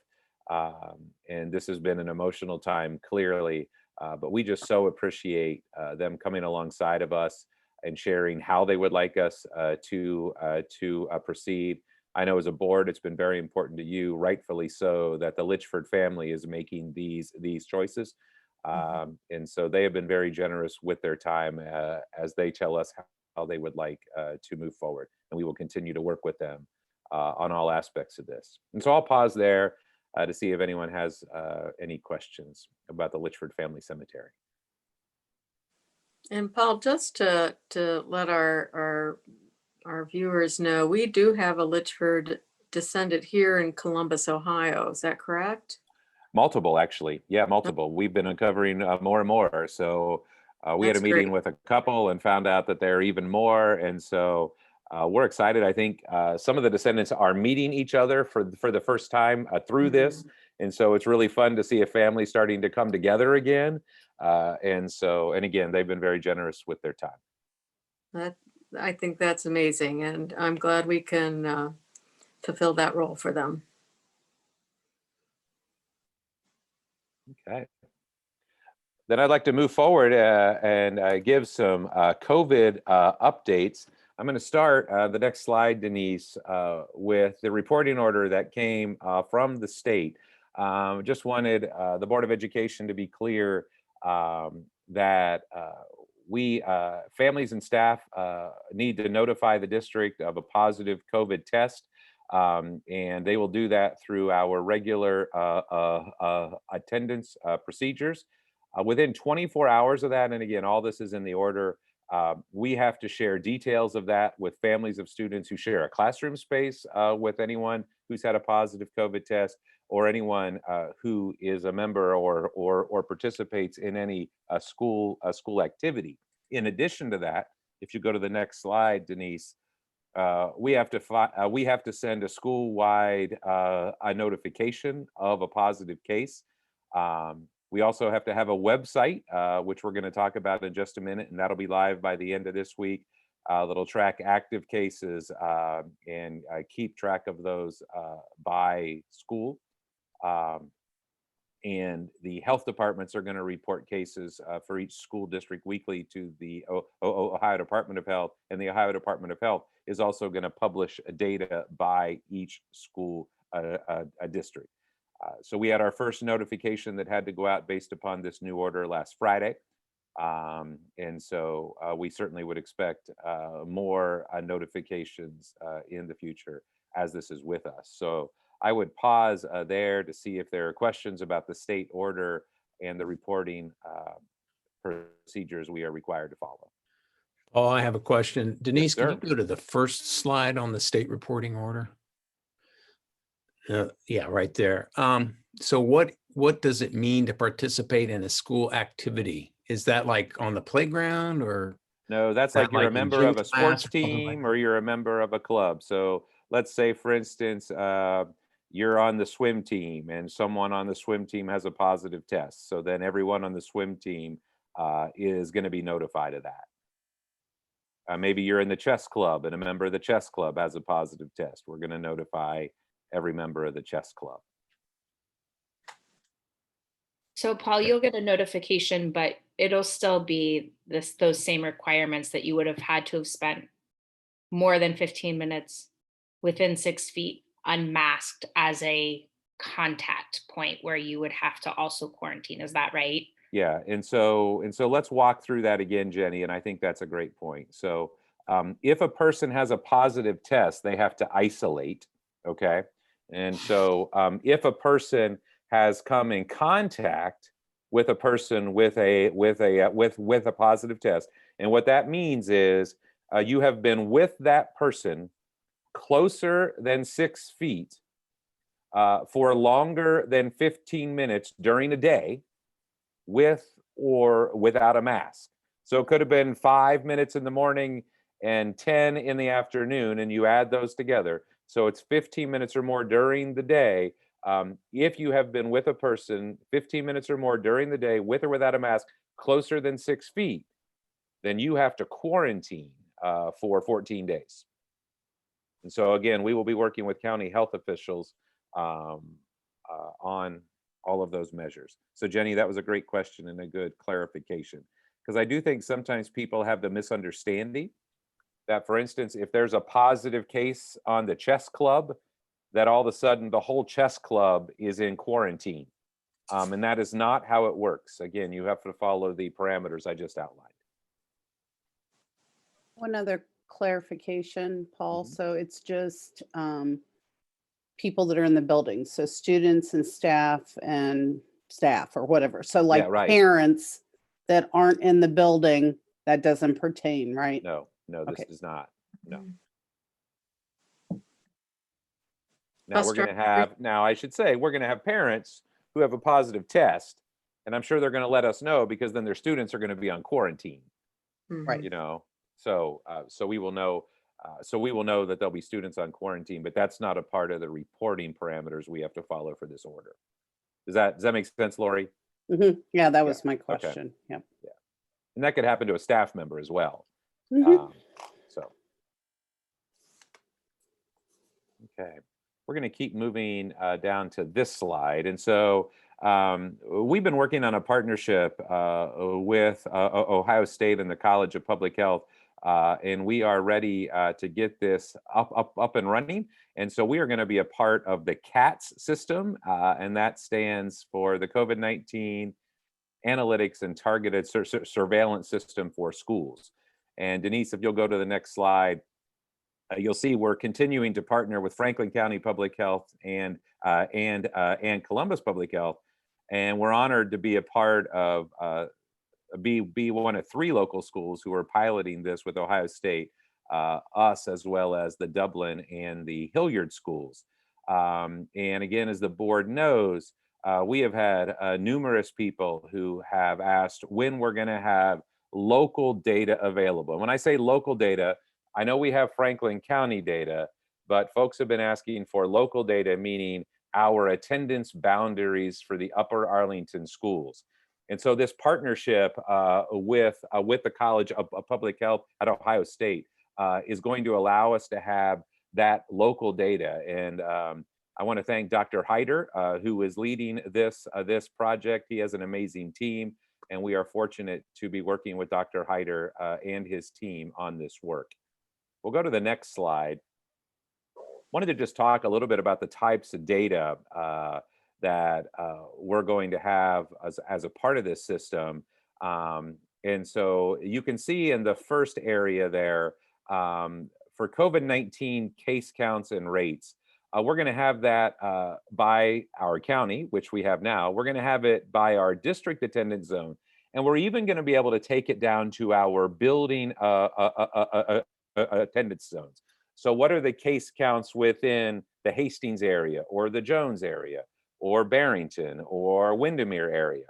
And this has been an emotional time, clearly. But we just so appreciate them coming alongside of us and sharing how they would like us to proceed. I know as a board, it's been very important to you, rightfully so, that the Litchford family is making these choices. And so they have been very generous with their time as they tell us how they would like to move forward. And we will continue to work with them on all aspects of this. And so I'll pause there to see if anyone has any questions about the Litchford Family Cemetery. And Paul, just to let our viewers know, we do have a Litchford descendant here in Columbus, Ohio. Is that correct? Multiple, actually. Yeah, multiple. We've been uncovering more and more. So we had a That's meeting great. with a couple and found out that there are even more. And so we're excited. I think some of the descendants are meeting each other for the first time through this. And so it's really fun to see a family starting to come together again. And again, they've been very generous with their time. I think that's amazing, and I'm glad we can fulfill that role for them. Okay. Then I'd like to move forward and give some COVID updates. I'm going to start the next slide, Denise, with the reporting order that came from the state. Just wanted the Board of Education to be clear that families and staff need to notify the district of a positive COVID test. And they will do that through our regular attendance procedures. Within 24 hours of that, and again, all this is in the order, we have to share details of that with families of students who share a classroom space with anyone who's had a positive COVID test, or anyone who is a member or participates in any school activity. In addition to that, if you go to the next slide, Denise, we have to send a school-wide a notification of a positive case. We also have to have a website, which we're going to talk about in just a minute, and that'll be live by the end of this week. That'll track active cases and keep track of those by school. And the health departments are going to report cases for each school district weekly to the Ohio Department of Health, and the Ohio Department of Health is also going to publish data by each school district. So we had our first notification that had to go out based upon this new order last Friday. And so we certainly would expect more notifications in the future as this is with us. So I would pause there to see if there are questions about the state order and the reporting procedures we are required to follow. Oh, I have a question. Denise, can you sir. go to the first slide on the state reporting order? Yeah, right there. So what does it mean to participate in a school activity? Is that like on the playground, or? No, that's That like you're like a in member gym of a class sports or something like team, that? or you're a member of a club. So let's say, for instance, you're on the swim team and someone on the swim team has a positive test. So then everyone on the swim team is going to be notified of that. Maybe you're in the chess club and a member of the chess club has a positive test. We're going to notify every member of the chess club. So Paul, you'll get a notification, but it'll still be those same requirements that you would have had to have spent more than 15 minutes within 6 feet unmasked as a contact point where you would have to also quarantine. Is that right? Yeah, and so let's walk through that again, Jenny, and I think that's a great point. So if a person has a positive test, they have to isolate, okay? And so if a person has come in contact with a person with a positive test, and what that means is you have been with that person closer than 6 feet for longer than 15 minutes during a day, with or without a mask. So it could have been 5 minutes in the morning and 10 in the afternoon, and you add those together. So it's 15 minutes or more during the day. If you have been with a person 15 minutes or more during the day with or without a mask closer than 6 feet, then you have to quarantine for 14 days. And so again, we will be working with county health officials on all of those measures. So Jenny, that was a great question and a good clarification, because I do think sometimes people have the misunderstanding that, for instance, if there's a positive case on the chess club, that all of a sudden the whole chess club is in quarantine. And that is not how it works. Again, you have to follow the parameters I just outlined. One other clarification, Paul. Mhm. So it's just people that are in the building. So students and staff or whatever. So like right. parents that aren't in the building, that doesn't pertain, right? No, this Okay. does not. No. Now Bus we're going to driver. have, now I should say, we're going to have parents who have a positive test. And I'm sure they're going to let us know, because then their students are going to be on quarantine, Right. you know. So so we will know that there'll be students on quarantine, but that's not a part of the reporting parameters we have to follow for this order. Does that make sense, Lori? Yeah, that Yeah, was my okay. question. Yep. And that could happen to a staff member as well. Mhm. So, okay, we're going to keep moving down to this slide. And so we've been working on a partnership with Ohio State and the College of Public Health, and we are ready to get this up and running. And so we are going to be a part of the CATS system, and that stands for the COVID-19 Analytics and Targeted Surveillance System for Schools. And Denise, if you'll go to the next slide, you'll see we're continuing to partner with Franklin County Public Health and Columbus Public Health, and we're honored to be a part of be one of 3 local schools who are piloting this with Ohio State, us as well as the Dublin and the Hilliard schools. And again, as the board knows, we have had numerous people who have asked when we're going to have local data available. When I say local data, I know we have Franklin County data, but folks have been asking for local data, meaning our attendance boundaries for the Upper Arlington schools. And so this partnership with the College of Public Health at Ohio State is going to allow us to have that local data. And I want to thank Dr. Hyder, who is leading this project. He has an amazing team, and we are fortunate to be working with Dr. Hyder and his team on this work. We'll go to the next slide. Wanted to just talk a little bit about the types of data that we're going to have as a part of this system. And so you can see in the first area there, for COVID-19 case counts and rates, we're going to have that by our county, which we have now. We're going to have it by our district attendance zone. And we're even going to be able to take it down to our building attendance zones. So what are the case counts within the Hastings area or the Jones area or Barrington or Windermere area?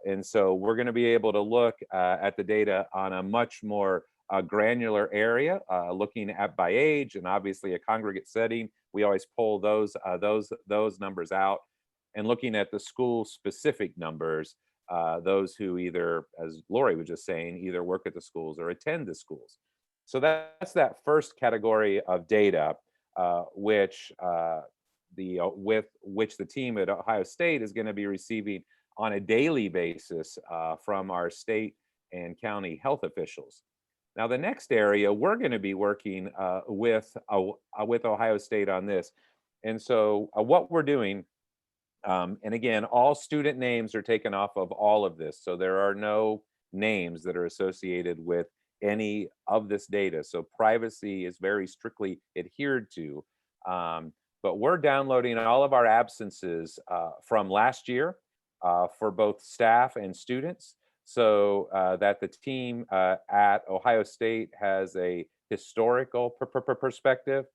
And so we're going to be able to look at the data on a much more granular area, looking at by age, and obviously a congregate setting. We always pull those numbers out, and looking at the school specific numbers, those who either, as Lori was just saying, either work at the schools or attend the schools. So that's that first category of data, with which the team at Ohio State is going to be receiving on a daily basis from our state and county health officials. Now, the next area, we're going to be working with Ohio State on this. And so what we're doing, and again, all student names are taken off of all of this. So there are no names that are associated with any of this data. So privacy is very strictly adhered to. But we're downloading all of our absences from last year for both staff and students, so that the team at Ohio State has a historical perspective.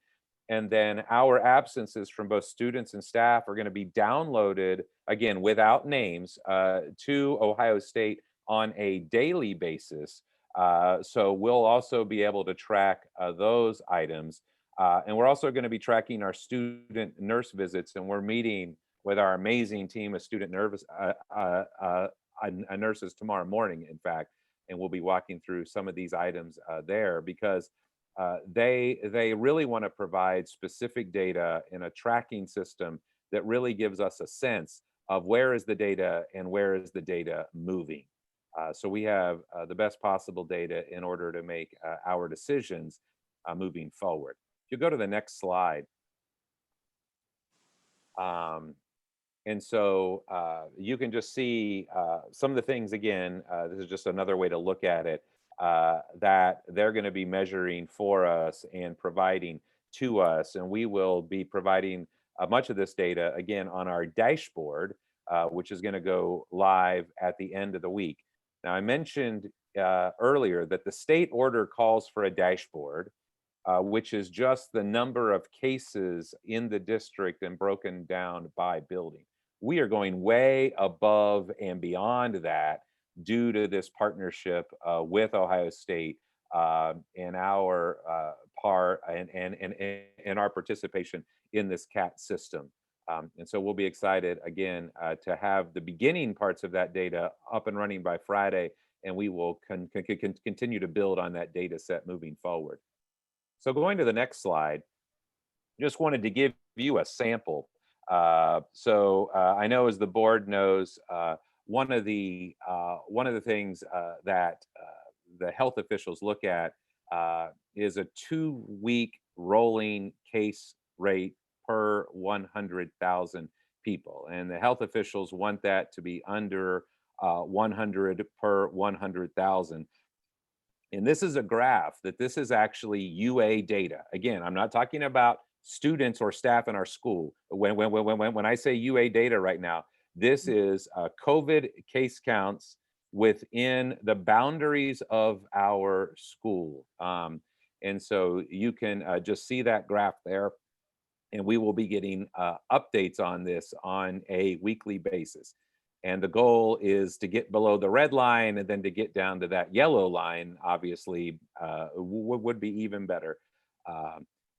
And then our absences from both students and staff are going to be downloaded, again, without names, to Ohio State on a daily basis. So we'll also be able to track those items. And we're also going to be tracking our student nurse visits, and we're meeting with our amazing team of student nurses tomorrow morning, in fact, and we'll be walking through some of these items there, because they really want to provide specific data in a tracking system that really gives us a sense of where is the data and where is the data moving. So we have the best possible data in order to make our decisions moving forward. If you go to the next slide. And so you can just see some of the things, again, this is just another way to look at it, that they're going to be measuring for us and providing to us. And we will be providing much of this data, again, on our dashboard, which is going to go live at the end of the week. Now, I mentioned earlier that the state order calls for a dashboard, which is just the number of cases in the district and broken down by building. we are going way above and beyond that due to this partnership with Ohio State and our part and our participation in this CAT system. And so we'll be excited again to have the beginning parts of that data up and running by Friday, and we will continue to build on that data set moving forward. So going to the next slide, just wanted to give you a sample. I know, as the board knows, one of the things that the health officials look at is a 2-week rolling case rate per 100,000 people. And the health officials want that to be under 100 per 100,000. And this is a graph that this is actually UA data. Again, I'm not talking about students or staff in our school. When I say UA data right now, this is COVID case counts within the boundaries of our school. And so you can just see that graph there. And we will be getting updates on this on a weekly basis. And the goal is to get below the red line and then to get down to that yellow line, obviously, would be even better.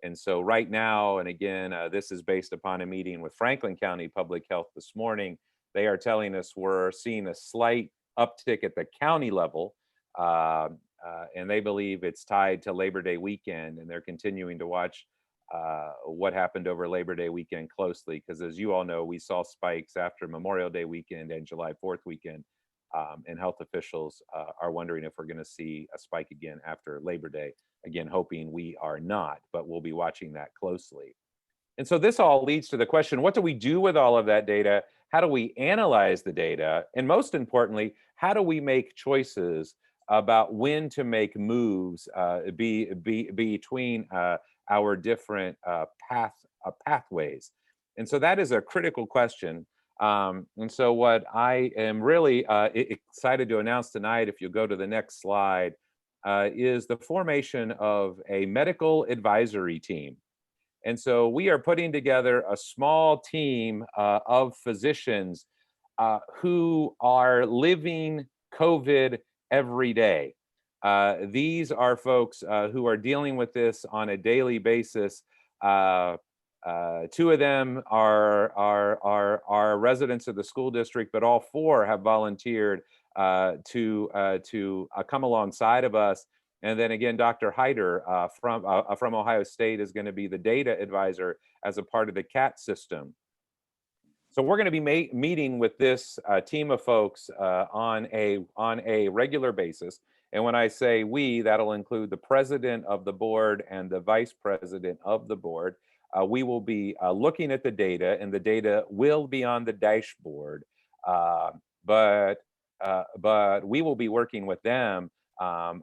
And so right now, and again, this is based upon a meeting with Franklin County Public Health this morning, they are telling us we're seeing a slight uptick at the county level. And they believe it's tied to Labor Day weekend, and they're continuing to watch what happened over Labor Day weekend closely, because as you all know, we saw spikes after Memorial Day weekend and July 4th weekend, and health officials are wondering if we're going to see a spike again after Labor Day. Again, hoping we are not, but we'll be watching that closely. And so this all leads to the question, what do we do with all of that data? How do we analyze the data? And most importantly, how do we make choices about when to make moves between our different pathways? And so that is a critical question. And so what I am really excited to announce tonight, if you go to the next slide, is the formation of a medical advisory team. And so we are putting together a small team of physicians who are living COVID every day. These are folks who are dealing with this on a daily basis. 2 of them are residents of the school district, but all 4 have volunteered to come alongside of us. And then again, Dr. Hyder from Ohio State is going to be the data advisor as a part of the CAT system. So we're going to be meeting with this team of folks on a regular basis. And when I say we, that'll include the president of the board and the vice president of the board. We will be looking at the data, and the data will be on the dashboard. But we will be working with them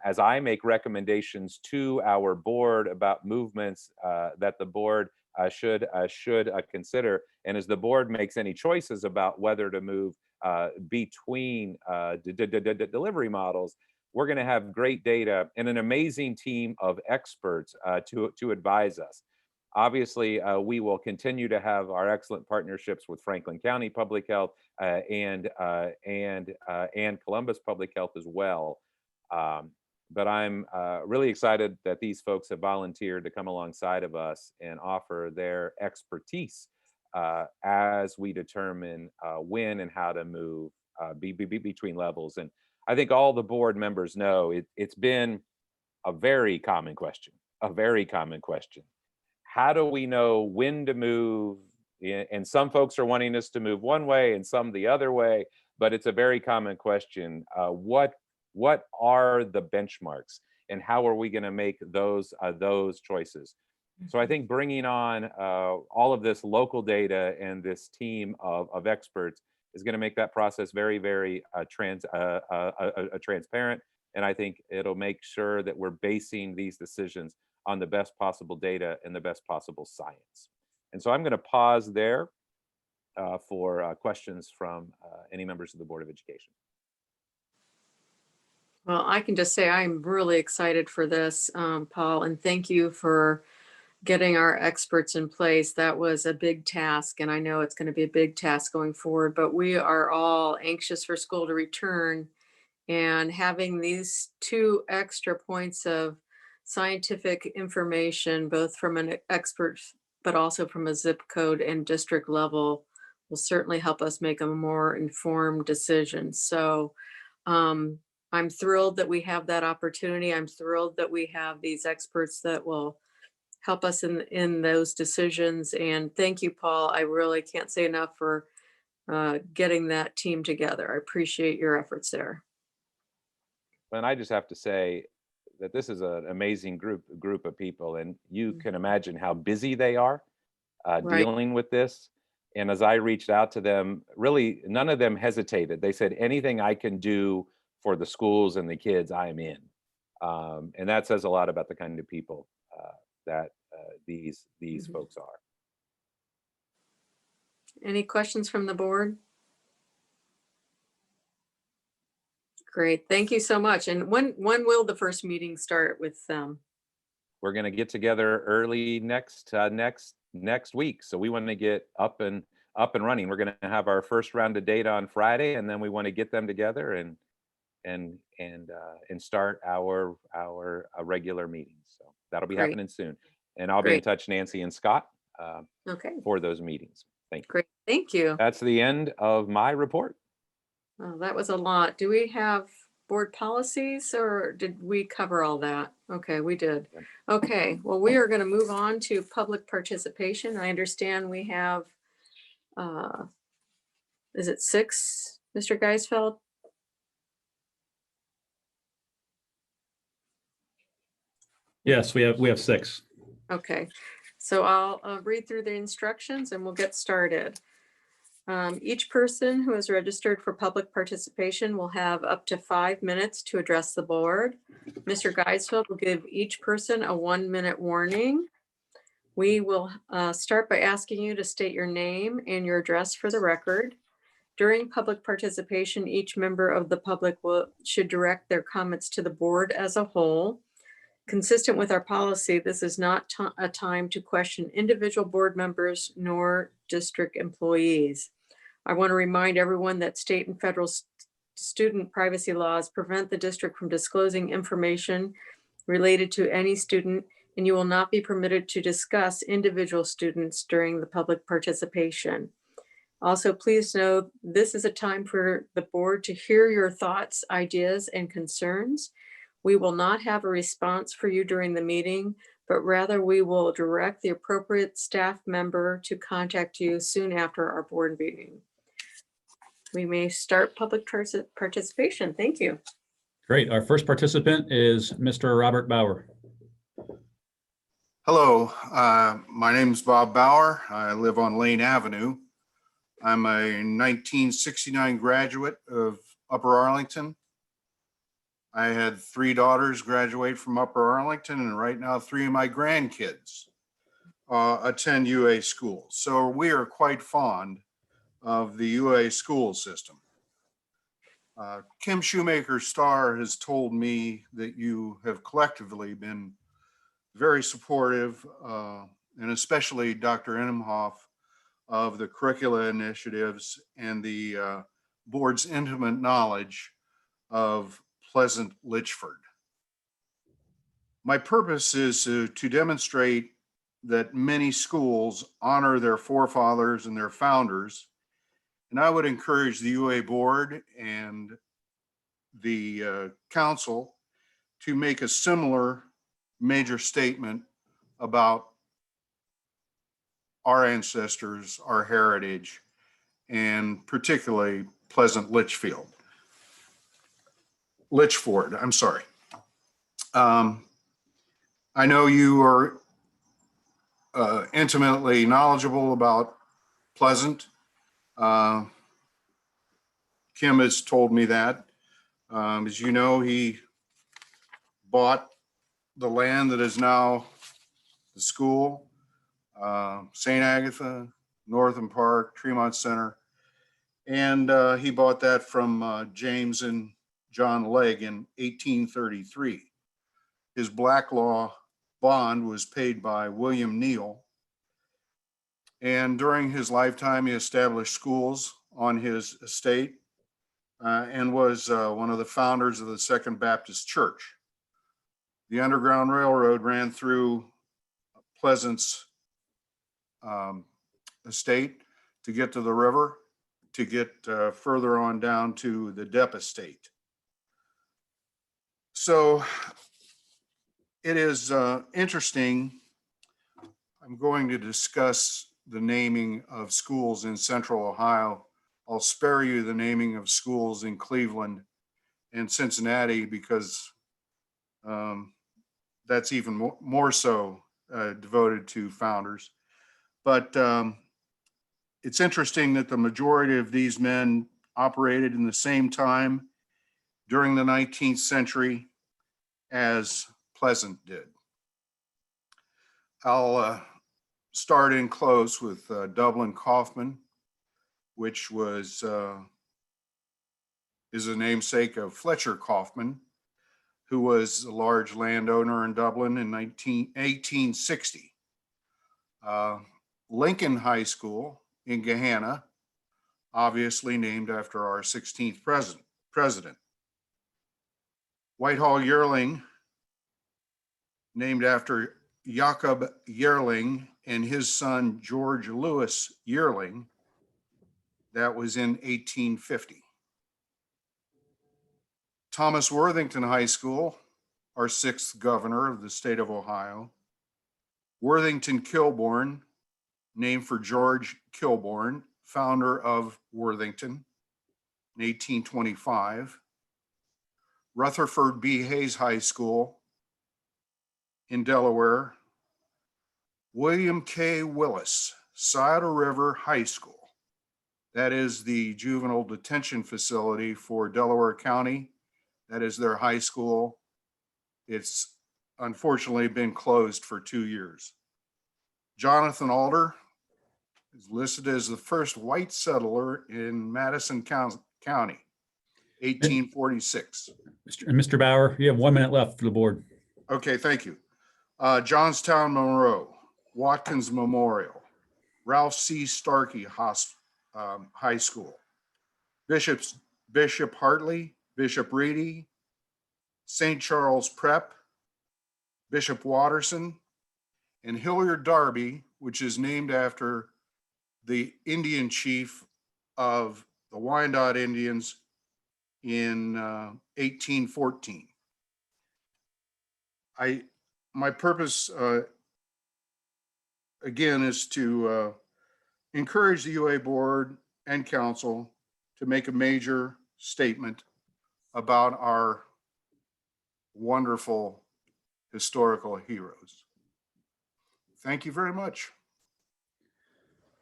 as I make recommendations to our board about movements that the board should consider. And as the board makes any choices about whether to move between delivery models, we're going to have great data and an amazing team of experts to advise us. Obviously, we will continue to have our excellent partnerships with Franklin County Public Health and Columbus Public Health as well. But I'm really excited that these folks have volunteered to come alongside of us and offer their expertise as we determine when and how to move between levels. And I think all the board members know it's been a very common question, How do we know when to move? And some folks are wanting us to move one way and some the other way, but it's a very common question. What are the benchmarks and how are we going to make those choices? So I think bringing on all of this local data and this team of experts is going to make that process very, very transparent. And I think it'll make sure that we're basing these decisions on the best possible data and the best possible science. And so I'm going to pause there for questions from any members of the Board of Education. Well, I can just say I'm really excited for this, Paul, and thank you for getting our experts in place. That was a big task, and I know it's going to be a big task going forward, but we are all anxious for school to return. And having these 2 extra points of scientific information, both from an expert, but also from a zip code and district level, will certainly help us make a more informed decision. So I'm thrilled that we have that opportunity. I'm thrilled that we have these experts that will help us in those decisions. And thank you, Paul. I really can't say enough for getting that team together. I appreciate your efforts there. And I just have to say that this is an amazing group of people, and you can imagine how busy they are Right. dealing with this. And as I reached out to them, really none of them hesitated. They said, anything I can do for the schools and the kids, I am in. And that says a lot about the kind of people that these Mhm. folks are. Any questions from the board? Great, thank you so much. And when will the first meeting start with them? We're going to get together early next week. So we want to get up and running. We're going to have our first round of data on Friday, and then we want to get them together and start our regular meetings. So that'll be Great. happening soon. And I'll be in Great. touch, Nancy and Scott, Okay, for those meetings. Thank you. great, thank you. That's the end of my report. Oh, that was a lot. Do we have board policies or did we cover all that? Okay, we did. Yep. Okay, well, we are going to move on to public participation. I understand we have, is it 6, Mr. Geisfeld? Yes, we have 6. Okay, so I'll read through the instructions and we'll get started. Each person who is registered for public participation will have up to 5 minutes to address the board. Mr. Geisfeld will give each person a 1-minute warning. We will start by asking you to state your name and your address for the record. During public participation, each member of the public should direct their comments to the board as a whole. Consistent with our policy, this is not a time to question individual board members nor district employees. I want to remind everyone that state and federal student privacy laws prevent the district from disclosing information related to any student, and you will not be permitted to discuss individual students during the public participation. Also, please know this is a time for the board to hear your thoughts, ideas, and concerns. We will not have a response for you during the meeting, but rather we will direct the appropriate staff member to contact you soon after our board meeting. We may start public participation. Thank you. Great. Our first participant is Mr. Robert Bauer. Hello, my name is Bob Bauer. I live on Lane Avenue. I'm a 1969 graduate of Upper Arlington. I had 3 daughters graduate from Upper Arlington, and right now 3 of my grandkids attend UA schools. So we are quite fond of the UA school system. Kim Shoemaker-Starr has told me that you have collectively been very supportive, and especially Dr. Ennemhoff, of the curricula initiatives and the board's intimate knowledge of Pleasant Litchford. My purpose is to demonstrate that many schools honor their forefathers and their founders, and I would encourage the UA board and the council to make a similar major statement about our ancestors, our heritage, and particularly Pleasant Litchford, I'm sorry. I know you are intimately knowledgeable about Pleasant. Kim has told me that. As you know, he bought the land that is now the school, St. Agatha, Northern Park, Tremont Center. And he bought that from James and John Legg in 1833. His Black Law bond was paid by William Neal. And during his lifetime, he established schools on his estate and was one of the founders of the Second Baptist Church. The Underground Railroad ran through Pleasant's estate to get to the river, to get further on down to the Depp estate. So it is interesting. I'm going to discuss the naming of schools in Central Ohio. I'll spare you the naming of schools in Cleveland and Cincinnati because that's even more so devoted to founders. But it's interesting that the majority of these men operated in the same time during the 19th century as Pleasant did. I'll start in close with Dublin Kaufman, which was is a namesake of Fletcher Kaufman, who was a large landowner in Dublin in 1860. Lincoln High School in Gahanna, obviously named after our 16th president. Whitehall Yearling, named after Jacob Yearling and his son George Lewis Yearling. That was in 1850. Thomas Worthington High School, our 6th governor of the state of Ohio. Worthington Kilbourne, named for George Kilbourne, founder of Worthington in 1825. Rutherford B. Hayes High School in Delaware. William K. Willis, Scioto River High School. That is the juvenile detention facility for Delaware County. That is their high school. It's unfortunately been closed for 2 years. Jonathan Alder is listed as the first white settler in Madison County, 1846. Mr. Bauer, you have 1 minute left for the board. Okay, thank you. Johnstown Monroe, Watkins Memorial, Ralph C. Starkey High School, Bishop Hartley, Bishop Reedy, St. Charles Prep, Bishop Watterson, and Hilliard Darby, which is named after the Indian chief of the Wyandotte Indians in 1814. My purpose, again, is to encourage the UA board and council to make a major statement about our wonderful historical heroes. Thank you very much.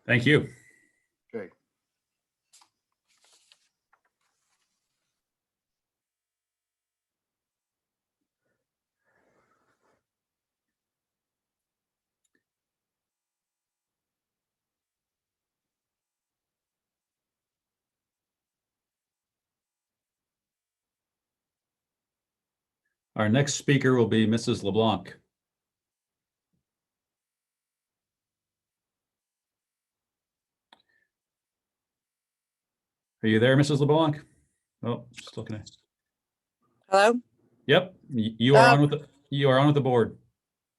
Thank you. Okay. Our next speaker will be Mrs. LeBlanc. Are you there, Mrs. LeBlanc? Oh, still connected. Hello. Yep, you are on with the board.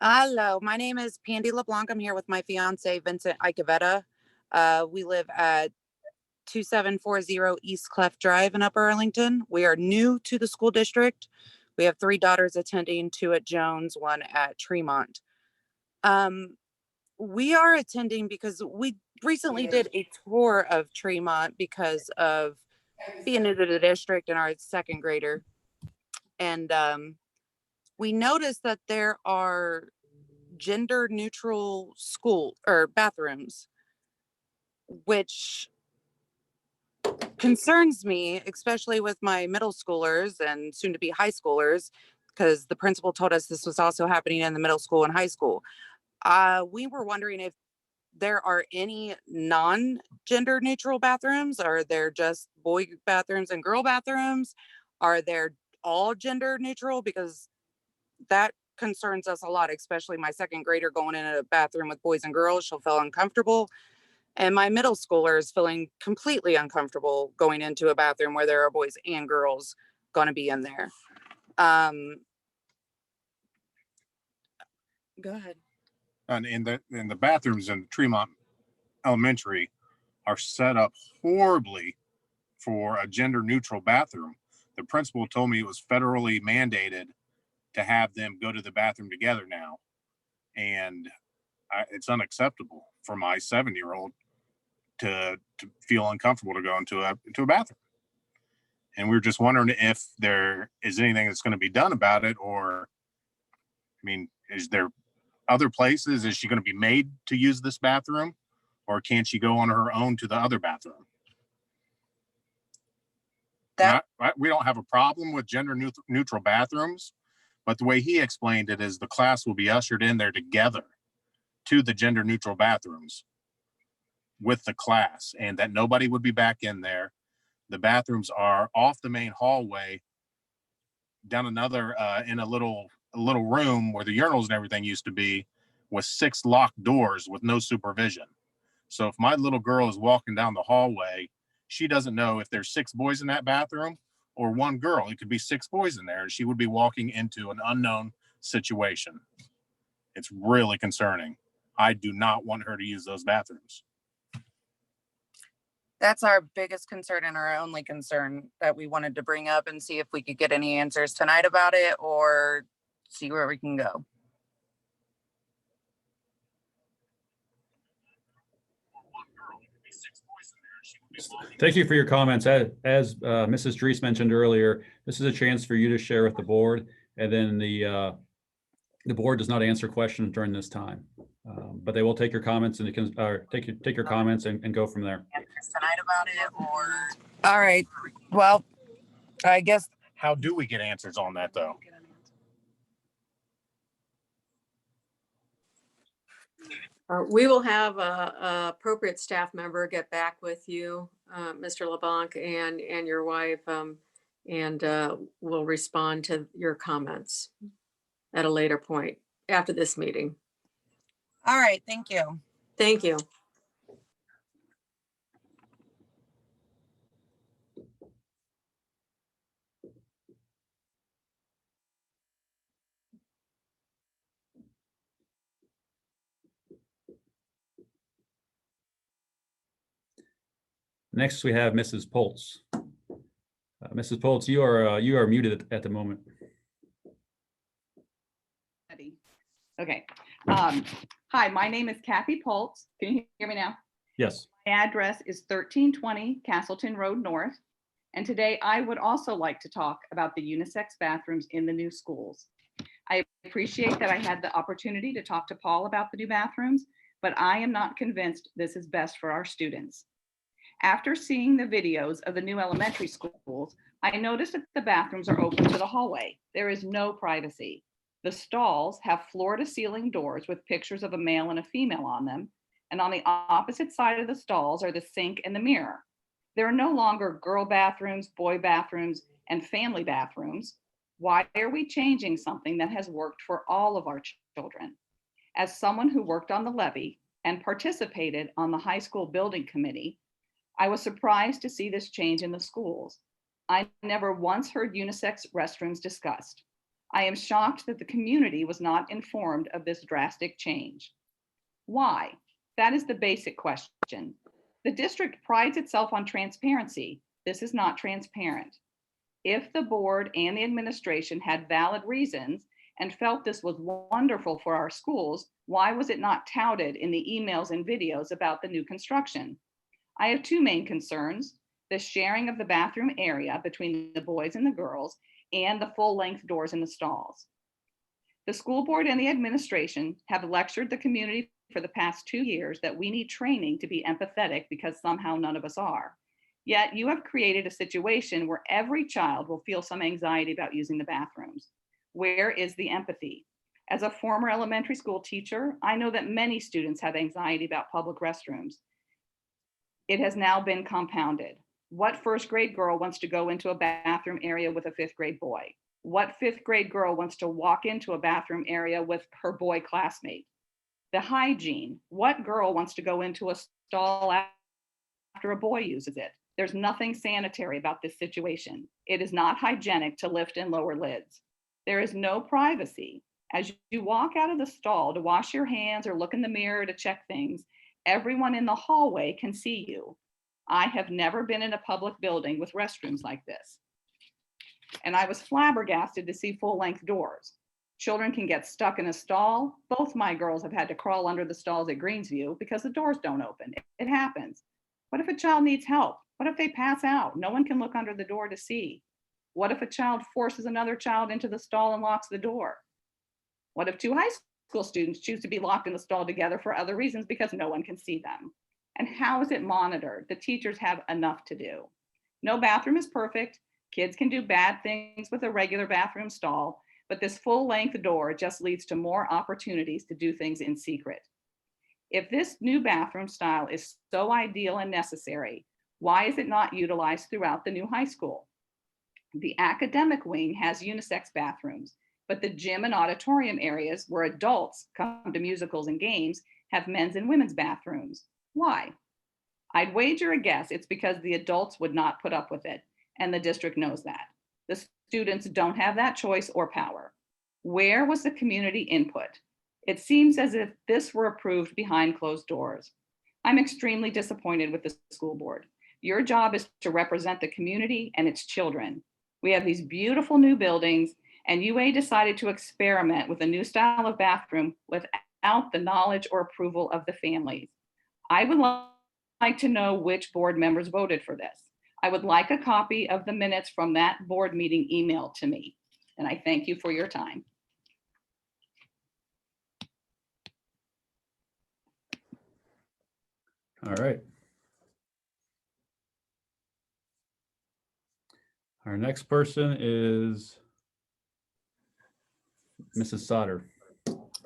Hello, my name is Pandy LeBlanc. I'm here with my fiance, Vincent Icavetta. We live at 2740 East Cleft Drive in Upper Arlington. We are new to the school district. We have 3 daughters attending, 2 at Jones, 1 at Tremont. We are attending because we recently did a tour of Tremont because of being new to the district and our 2nd grader. And we noticed that there are gender neutral school or bathrooms, which concerns me, especially with my middle schoolers and soon to be high schoolers, because the principal told us this was also happening in the middle school and high school. We were wondering if there are any non-gender neutral bathrooms. Are there just boy bathrooms and girl bathrooms? Are there all gender neutral? Because that concerns us a lot, especially my second grader going in a bathroom with boys and girls. She'll feel uncomfortable. And my middle schooler is feeling completely uncomfortable going into a bathroom where there are boys and girls going to be in there. Go ahead. And the bathrooms in Tremont Elementary are set up horribly for a gender neutral bathroom. The principal told me it was federally mandated to have them go to the bathroom together now. And it's unacceptable for my 7-year-old to feel uncomfortable to go into a bathroom. And we were just wondering if there is anything that's going to be done about it, or, I mean, is there other places? Is she going to be made to use this bathroom, or can she go on her own to the other bathroom? We don't have a problem with gender neutral bathrooms, but the way he explained it is the class will be ushered in there together to the gender neutral bathrooms with the class, and that nobody would be back in there. The bathrooms are off the main hallway, down another in a little room where the urinals and everything used to be, with 6 locked doors with no supervision. So if my little girl is walking down the hallway, she doesn't know if there's 6 boys in that bathroom or 1 girl. It could be 6 boys in there, and she would be walking into an unknown situation. It's really concerning. I do not want her to use those bathrooms. That's our biggest concern and our only concern that we wanted to bring up and see if we could get any answers tonight about it, or see where we can go. Thank you for your comments. As Mrs. Drees mentioned earlier, this is a chance for you to share with the board, and then the board does not answer questions during this time, but they will take your comments and take your comments and go from there. Tonight about it, or all right. Well, I guess. How do we get answers on that, though? We will have a appropriate staff member get back with you, Mr. LeBlanc, and your wife, and we'll respond to your comments at a later point after this meeting. All right. Thank you. Thank you. Next, we have Mrs. Poltz. Mrs. Poltz, you are muted at the moment. Okay. Hi, my name is Kathy Poltz. Can you hear me now? Yes. My address is 1320 Castleton Road North. And today I would also like to talk about the unisex bathrooms in the new schools. I appreciate that I had the opportunity to talk to Paul about the new bathrooms, but I am not convinced this is best for our students. After seeing the videos of the new elementary schools, I noticed that the bathrooms are open to the hallway. There is no privacy. The stalls have floor-to-ceiling doors with pictures of a male and a female on them, and on the opposite side of the stalls are the sink and the mirror. There are no longer girl bathrooms, boy bathrooms, and family bathrooms. Why are we changing something that has worked for all of our children? As someone who worked on the levy and participated on the high school building committee, I was surprised to see this change in the schools. I never once heard unisex restrooms discussed. I am shocked that the community was not informed of this drastic change. Why? That is the basic question. The district prides itself on transparency. This is not transparent. If the board and the administration had valid reasons and felt this was wonderful for our schools, why was it not touted in the emails and videos about the new construction? I have 2 main concerns: the sharing of the bathroom area between the boys and the girls, and the full-length doors in the stalls. The school board and the administration have lectured the community for the past 2 years that we need training to be empathetic because somehow none of us are. Yet you have created a situation where every child will feel some anxiety about using the bathrooms. Where is the empathy? As a former elementary school teacher, I know that many students have anxiety about public restrooms. It has now been compounded. What 1st grade girl wants to go into a bathroom area with a 5th grade boy? What fifth grade girl wants to walk into a bathroom area with her boy classmate? The hygiene. What girl wants to go into a stall after a boy uses it? There's nothing sanitary about this situation. It is not hygienic to lift and lower lids. There is no privacy. As you walk out of the stall to wash your hands or look in the mirror to check things, everyone in the hallway can see you. I have never been in a public building with restrooms like this. And I was flabbergasted to see full-length doors. Children can get stuck in a stall. Both my girls have had to crawl under the stalls at Greensview because the doors don't open. It happens. What if a child needs help? What if they pass out? No one can look under the door to see. What if a child forces another child into the stall and locks the door? What if two high school students choose to be locked in the stall together for other reasons because no one can see them? And how is it monitored? The teachers have enough to do. No bathroom is perfect. Kids can do bad things with a regular bathroom stall, but this full-length door just leads to more opportunities to do things in secret. If this new bathroom style is so ideal and necessary, why is it not utilized throughout the new high school? The academic wing has unisex bathrooms, but the gym and auditorium areas where adults come to musicals and games have men's and women's bathrooms. Why? I'd wager a guess it's because the adults would not put up with it, and the district knows that. The students don't have that choice or power. Where was the community input? It seems as if this were approved behind closed doors. I'm extremely disappointed with the school board. Your job is to represent the community and its children. We have these beautiful new buildings, and UA decided to experiment with a new style of bathroom without the knowledge or approval of the families. I would like to know which board members voted for this. I would like a copy of the minutes from that board meeting emailed to me. And I thank you for your time. All right. Our next person is Mrs. Sauter.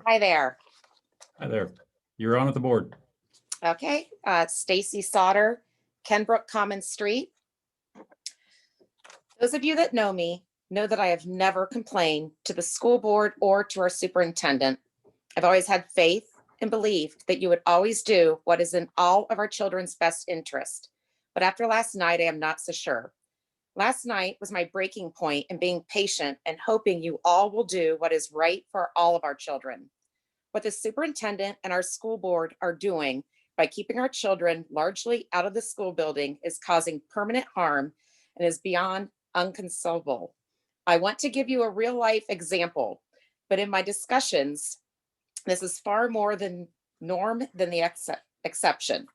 Hi there. Hi there. You're on with the board. Okay, Stacy Sauter, Kenbrook Common Street. Those of you that know me know that I have never complained to the school board or to our superintendent. I've always had faith and believed that you would always do what is in all of our children's best interest. But after last night, I am not so sure. Last night was my breaking point in being patient and hoping you all will do what is right for all of our children. What the superintendent and our school board are doing by keeping our children largely out of the school building is causing permanent harm and is beyond inconsolable. I want to give you a real life example, but in my discussions, this is far more than norm than the exception.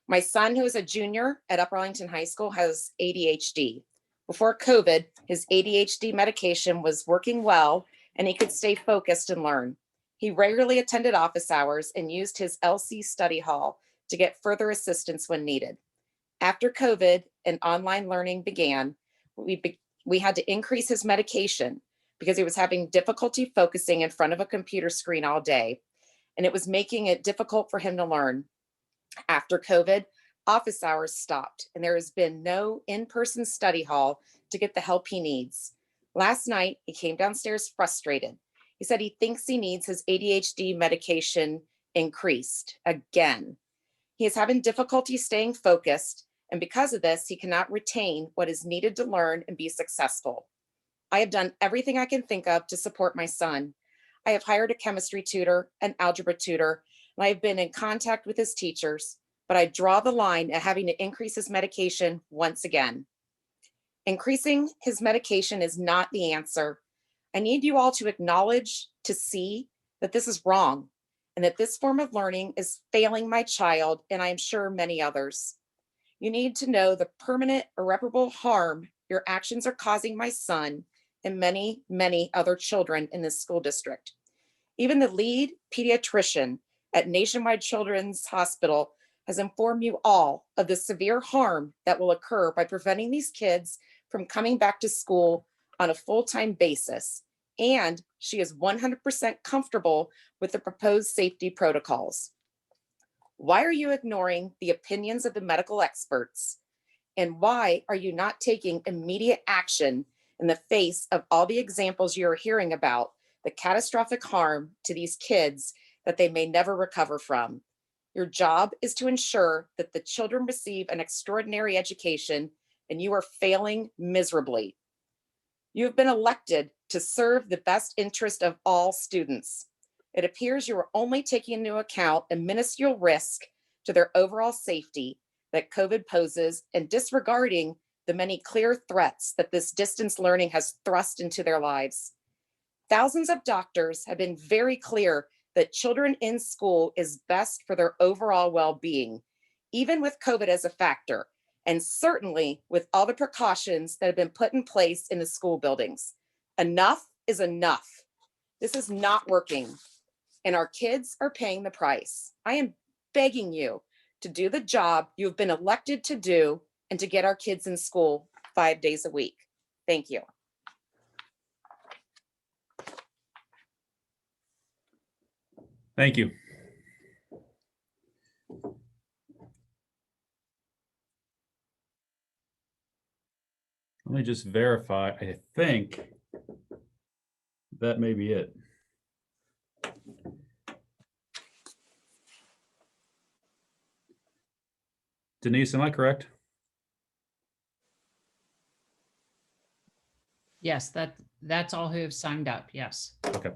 My son, who is a junior at Up Arlington High School, has ADHD. Before COVID, his ADHD medication was working well and he could stay focused and learn. He regularly attended office hours and used his LC study hall to get further assistance when needed. After COVID and online learning began, we had to increase his medication because he was having difficulty focusing in front of a computer screen all day, and it was making it difficult for him to learn. After COVID, office hours stopped, and there has been no in-person study hall to get the help he needs. Last night, he came downstairs frustrated. He said he thinks he needs his ADHD medication increased again. He is having difficulty staying focused, and because of this, he cannot retain what is needed to learn and be successful. I have done everything I can think of to support my son. I have hired a chemistry tutor, an algebra tutor, and I have been in contact with his teachers, but I draw the line at having to increase his medication once again. Increasing his medication is not the answer. I need you all to acknowledge, to see that this is wrong and that this form of learning is failing my child, and I am sure many others. You need to know the permanent, irreparable harm your actions are causing my son and many, many other children in this school district. Even the lead pediatrician at Nationwide Children's Hospital has informed you all of the severe harm that will occur by preventing these kids from coming back to school on a full-time basis. And she is 100% comfortable with the proposed safety protocols. Why are you ignoring the opinions of the medical experts? And why are you not taking immediate action in the face of all the examples you're hearing about the catastrophic harm to these kids that they may never recover from. Your job is to ensure that the children receive an extraordinary education, and you are failing miserably. You have been elected to serve the best interest of all students. It appears you are only taking into account a minuscule risk to their overall safety that COVID poses and disregarding the many clear threats that this distance learning has thrust into their lives. Thousands of doctors have been very clear that children in school is best for their overall well-being, even with COVID as a factor, and certainly with all the precautions that have been put in place in the school buildings. Enough is enough. This is not working, and our kids are paying the price. I am begging you to do the job you've been elected to do and to get our kids in school 5 days a week. Thank you. Thank you. Let me just verify. I think that may be it. Denise, am I correct? Yes, that's all who have signed up. Yes. Okay.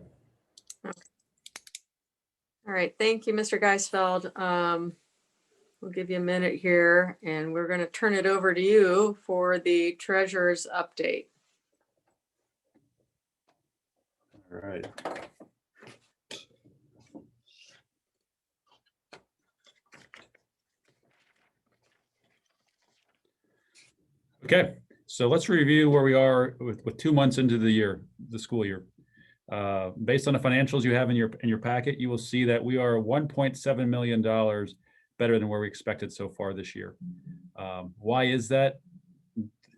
All right, thank you, Mr. Geisfeld. We'll give you a minute here, and we're going to turn it over to you for the treasurer's update. All right. Okay, so let's review where we are with 2 months into the school year. Based on the financials you have in your packet, you will see that we are $1.7 million better than where we expected so far this year. Why is that?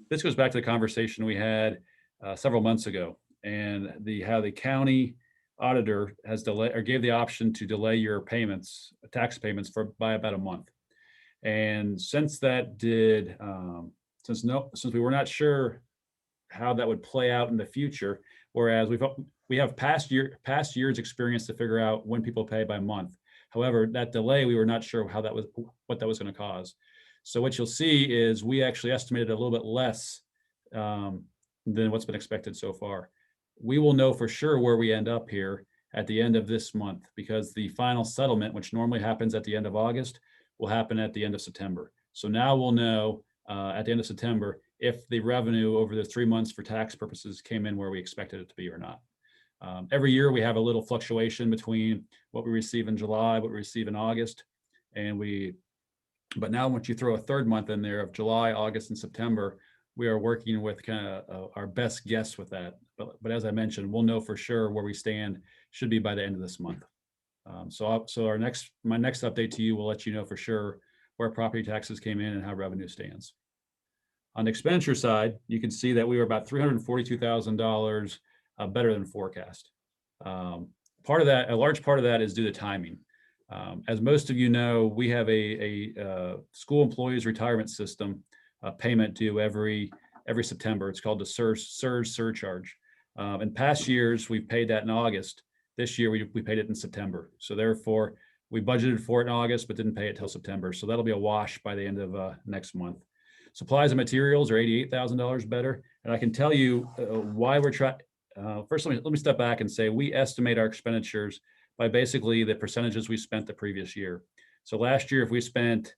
This goes back to the conversation we had several months ago, and how the county auditor has delayed or gave the option to delay your payments, tax payments, by about a month. And since that did, since we were not sure how that would play out in the future, whereas we have past years experience to figure out when people pay by month. However, that delay, we were not sure what that was going to cause. So what you'll see is we actually estimated a little bit less than what's been expected so far. We will know for sure where we end up here at the end of this month, because the final settlement, which normally happens at the end of August, will happen at the end of September. So now we'll know at the end of September if the revenue over the 3 months for tax purposes came in where we expected it to be or not. Every year we have a little fluctuation between what we receive in July, what we receive in August, but now once you throw a third month in there of July, August, and September, we are working with kind of our best guess with that. But as I mentioned, we'll know for sure where we stand, should be by the end of this month. So my next update to you will let you know for sure where property taxes came in and how revenue stands. On the expenditure side, you can see that we were about $342,000 better than forecast. A large part of that is due to timing. As most of you know, we have a school employees retirement system payment due every September. It's called the surge surcharge. In past years, we paid that in August. This year, we paid it in September. So therefore, we budgeted for it in August, but didn't pay it till September. So that'll be a wash by the end of next month. Supplies and materials are $88,000 better. And I can tell you why we're trying. First, let me step back and say we estimate our expenditures by basically the percentages we spent the previous year. So last year, if we spent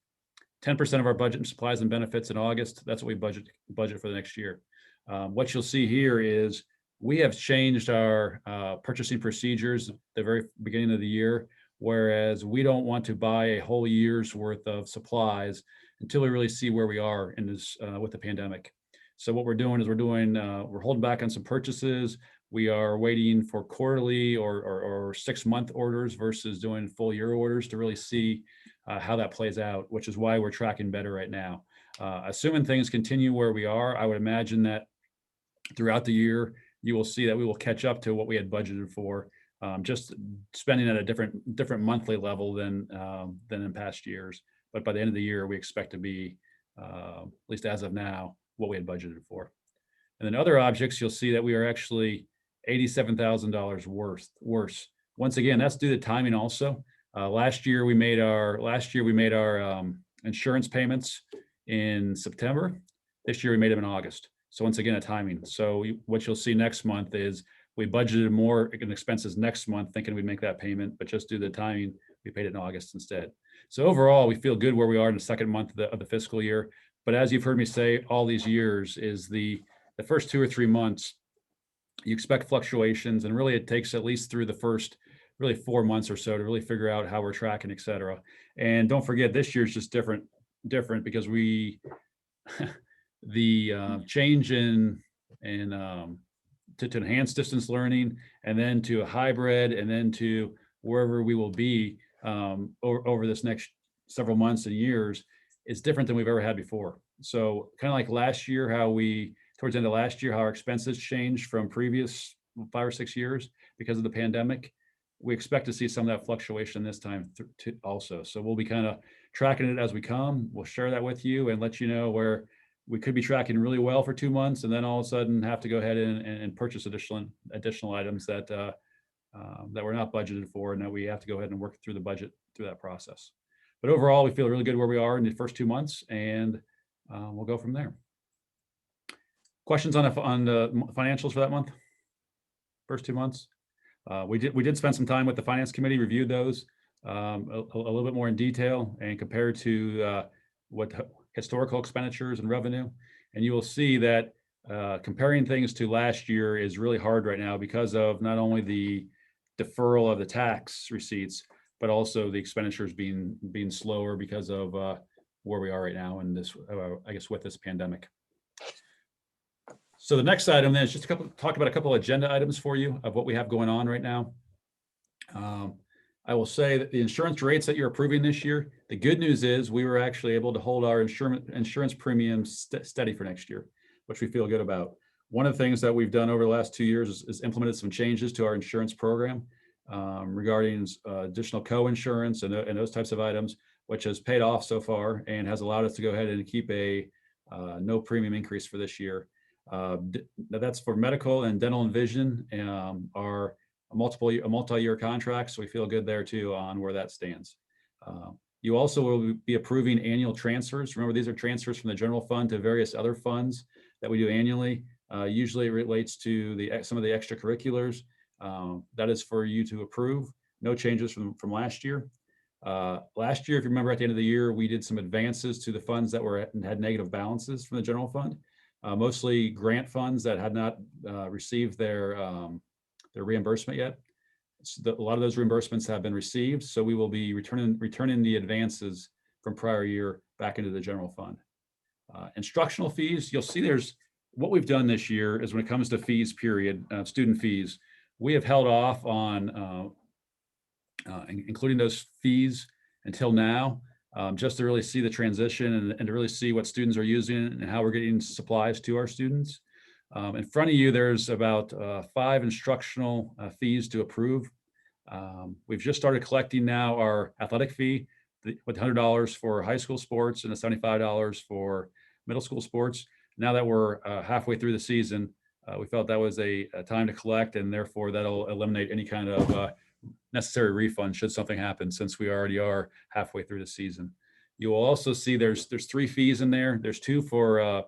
10% of our budget in supplies and benefits in August, that's what we budget for the next year. What you'll see here is we have changed our purchasing procedures at the very beginning of the year, whereas we don't want to buy a whole year's worth of supplies until we really see where we are in this with the pandemic. So what we're doing is we're holding back on some purchases. We are waiting for quarterly or 6-month orders versus doing full year orders to really see how that plays out, which is why we're tracking better right now. Assuming things continue where we are, I would imagine that throughout the year, you will see that we will catch up to what we had budgeted for, just spending at a different monthly level than in past years. But by the end of the year, we expect to be, at least as of now, what we had budgeted for. And then other objects, you'll see that we are actually $87,000 worse. Once again, that's due to timing also. Last year we made our insurance payments in September. This year we made them in August. So once again, a timing. So what you'll see next month is we budgeted more in expenses next month, thinking we'd make that payment, but just due to the timing, we paid it in August instead. So overall, we feel good where we are in the second month of the fiscal year. But as you've heard me say all these years, is the first 2 or 3 months, you expect fluctuations, and really it takes at least through the first really 4 months or so to really figure out how we're tracking, et cetera. And don't forget, this year's just different because we the change in to enhance distance learning, and then to a hybrid, and then to wherever we will be over this next several months and years is different than we've ever had before. So kind of like last year, towards the end of last year, how our expenses changed from previous 5 or 6 years because of the pandemic. We expect to see some of that fluctuation this time also. So we'll be kind of tracking it as we come. We'll share that with you and let you know where we could be tracking really well for 2 months, and then all of a sudden have to go ahead and purchase additional items that that we're not budgeted for, and that we have to go ahead and work through the budget through that process. But overall, we feel really good where we are in the first 2 months, and we'll go from there. Questions on the financials for that month? First 2 months? We did spend some time with the finance committee, reviewed those a little bit more in detail, and compared to what historical expenditures and revenue. And you will see that comparing things to last year is really hard right now because of not only the deferral of the tax receipts, but also the expenditures being slower because of where we are right now in this, I guess, with this pandemic. So the next item then is just talk about a couple of agenda items for you of what we have going on right now. I will say that the insurance rates that you're approving this year, the good news is we were actually able to hold our insurance premiums steady for next year, which we feel good about. One of the things that we've done over the last 2 years is implemented some changes to our insurance program regarding additional co-insurance and those types of items, which has paid off so far and has allowed us to go ahead and keep a no premium increase for this year. That's for medical and dental and vision are a multi-year contract, so we feel good there too on where that stands. You also will be approving annual transfers. Remember, these are transfers from the general fund to various other funds that we do annually. Usually it relates to some of the extracurriculars. That is for you to approve. No changes from last year. Last year, if you remember, at the end of the year, we did some advances to the funds that had negative balances from the general fund, mostly grant funds that had not received their reimbursement yet. So a lot of those reimbursements have been received, so we will be returning the advances from prior year back into the general fund. Instructional fees, you'll see there's what we've done this year is when it comes to fees, period, student fees, we have held off on including those fees until now, just to really see the transition and to really see what students are using and how we're getting supplies to our students. In front of you, there's about 5 instructional fees to approve. We've just started collecting now our athletic fee with $100 for high school sports and the $75 for middle school sports. Now that we're halfway through the season, we felt that was a time to collect, and therefore that'll eliminate any kind of necessary refund should something happen, since we already are halfway through the season. You will also see there's 3 fees in there. There's 2 for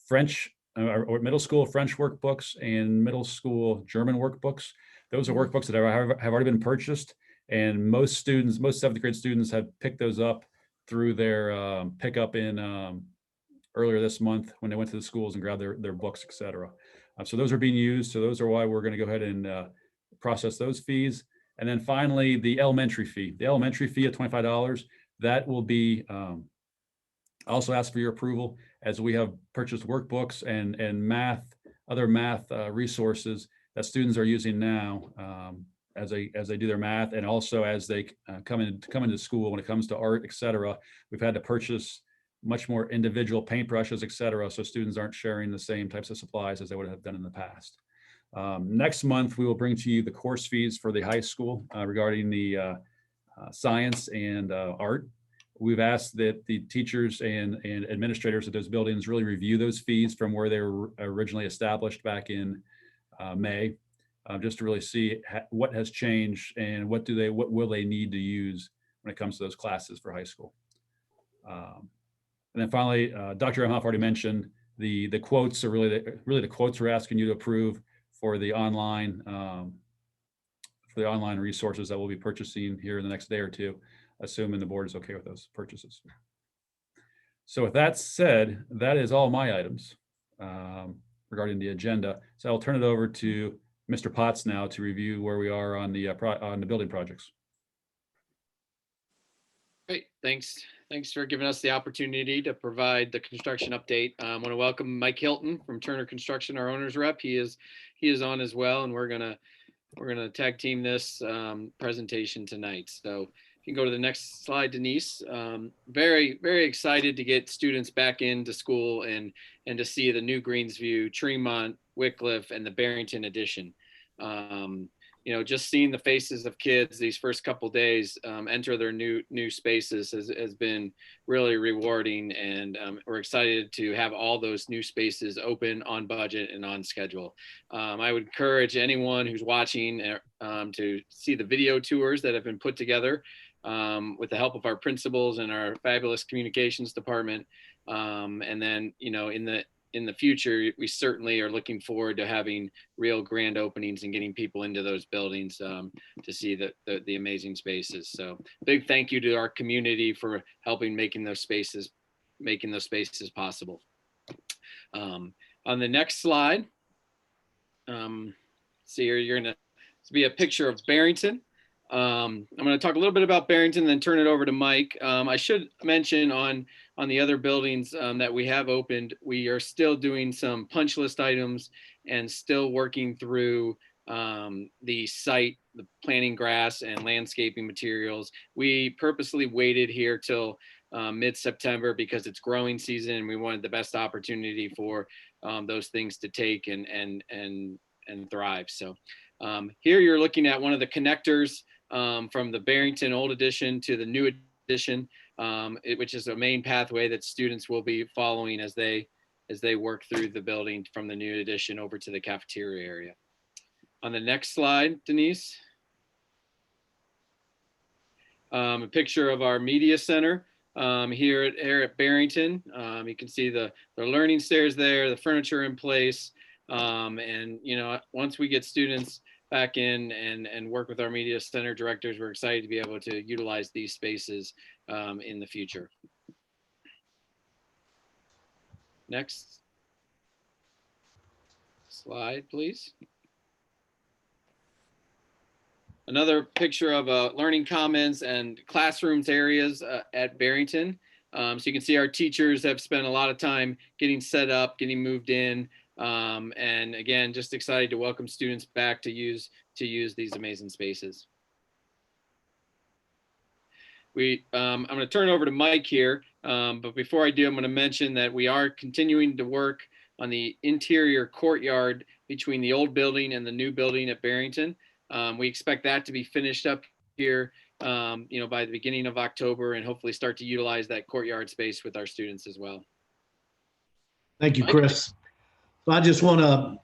French or middle school French workbooks and middle school German workbooks. Those are workbooks that have already been purchased, and most 7th grade students have picked those up through their pickup in earlier this month when they went to the schools and grabbed their books, etc. So those are being used. So those are why we're going to go ahead and process those fees. And then finally, the elementary fee. The elementary fee of $25, that will be also asked for your approval, as we have purchased workbooks and other math resources that students are using now as they do their math, and also as they come into school when it comes to art, etc. We've had to purchase much more individual paintbrushes, etc. So students aren't sharing the same types of supplies as they would have done in the past. Next month, we will bring to you the course fees for the high school regarding the science and art. We've asked that the teachers and administrators of those buildings really review those fees from where they were originally established back in May, just to really see what has changed and what will they need to use when it comes to those classes for high school. And then finally, Dr. Emhoff already mentioned the quotes are really the quotes we're asking you to approve for the online resources that we'll be purchasing here in the next day or two, assuming the board is okay with those purchases. So with that said, that is all my items regarding the agenda. So I'll turn it over to Mr. Potts now to review where we are on the building projects. Great, thanks. Thanks for giving us the opportunity to provide the construction update. I want to welcome Mike Hilton from Turner Construction, our owner's rep. He is on as well, and we're gonna tag team this presentation tonight. So if you can go to the next slide, Denise. Very, very excited to get students back into school and to see the new Greensview, Tremont, Wycliffe, and the Barrington addition. You know, just seeing the faces of kids these first couple days enter their new spaces has been really rewarding, and we're excited to have all those new spaces open, on budget, and on schedule. I would encourage anyone who's watching to see the video tours that have been put together with the help of our principals and our fabulous communications department. And then, you know, in the future, we certainly are looking forward to having real grand openings and getting people into those buildings to see the amazing spaces. So big thank you to our community for helping making those spaces possible. On the next slide, see here, you're gonna be a picture of Barrington. I'm going to talk a little bit about Barrington, then turn it over to Mike. I should mention on the other buildings that we have opened, we are still doing some punch list items and still working through the site, the planting grass and landscaping materials. We purposely waited here till mid-September because it's growing season and we wanted the best opportunity for those things to take and thrive. So here you're looking at one of the connectors from the Barrington old edition to the new edition, which is a main pathway that students will be following as they work through the building from the new edition over to the cafeteria area. On the next slide, Denise, a picture of our media center here at Barrington. You can see the learning stairs there, the furniture in place, and you know, once we get students back in and work with our media center directors, we're excited to be able to utilize these spaces in the future. Next slide, please. Another picture of learning commons and classrooms areas at Barrington. So you can see our teachers have spent a lot of time getting set up, getting moved in. And again, just excited to welcome students back to use these amazing spaces. I'm going to turn it over to Mike here, but before I do, I'm going to mention that we are continuing to work on the interior courtyard between the old building and the new building at Barrington. We expect that to be finished up here, you know, by the beginning of October, and hopefully start to utilize that courtyard space with our students as well. Thank you, Chris. So I just want to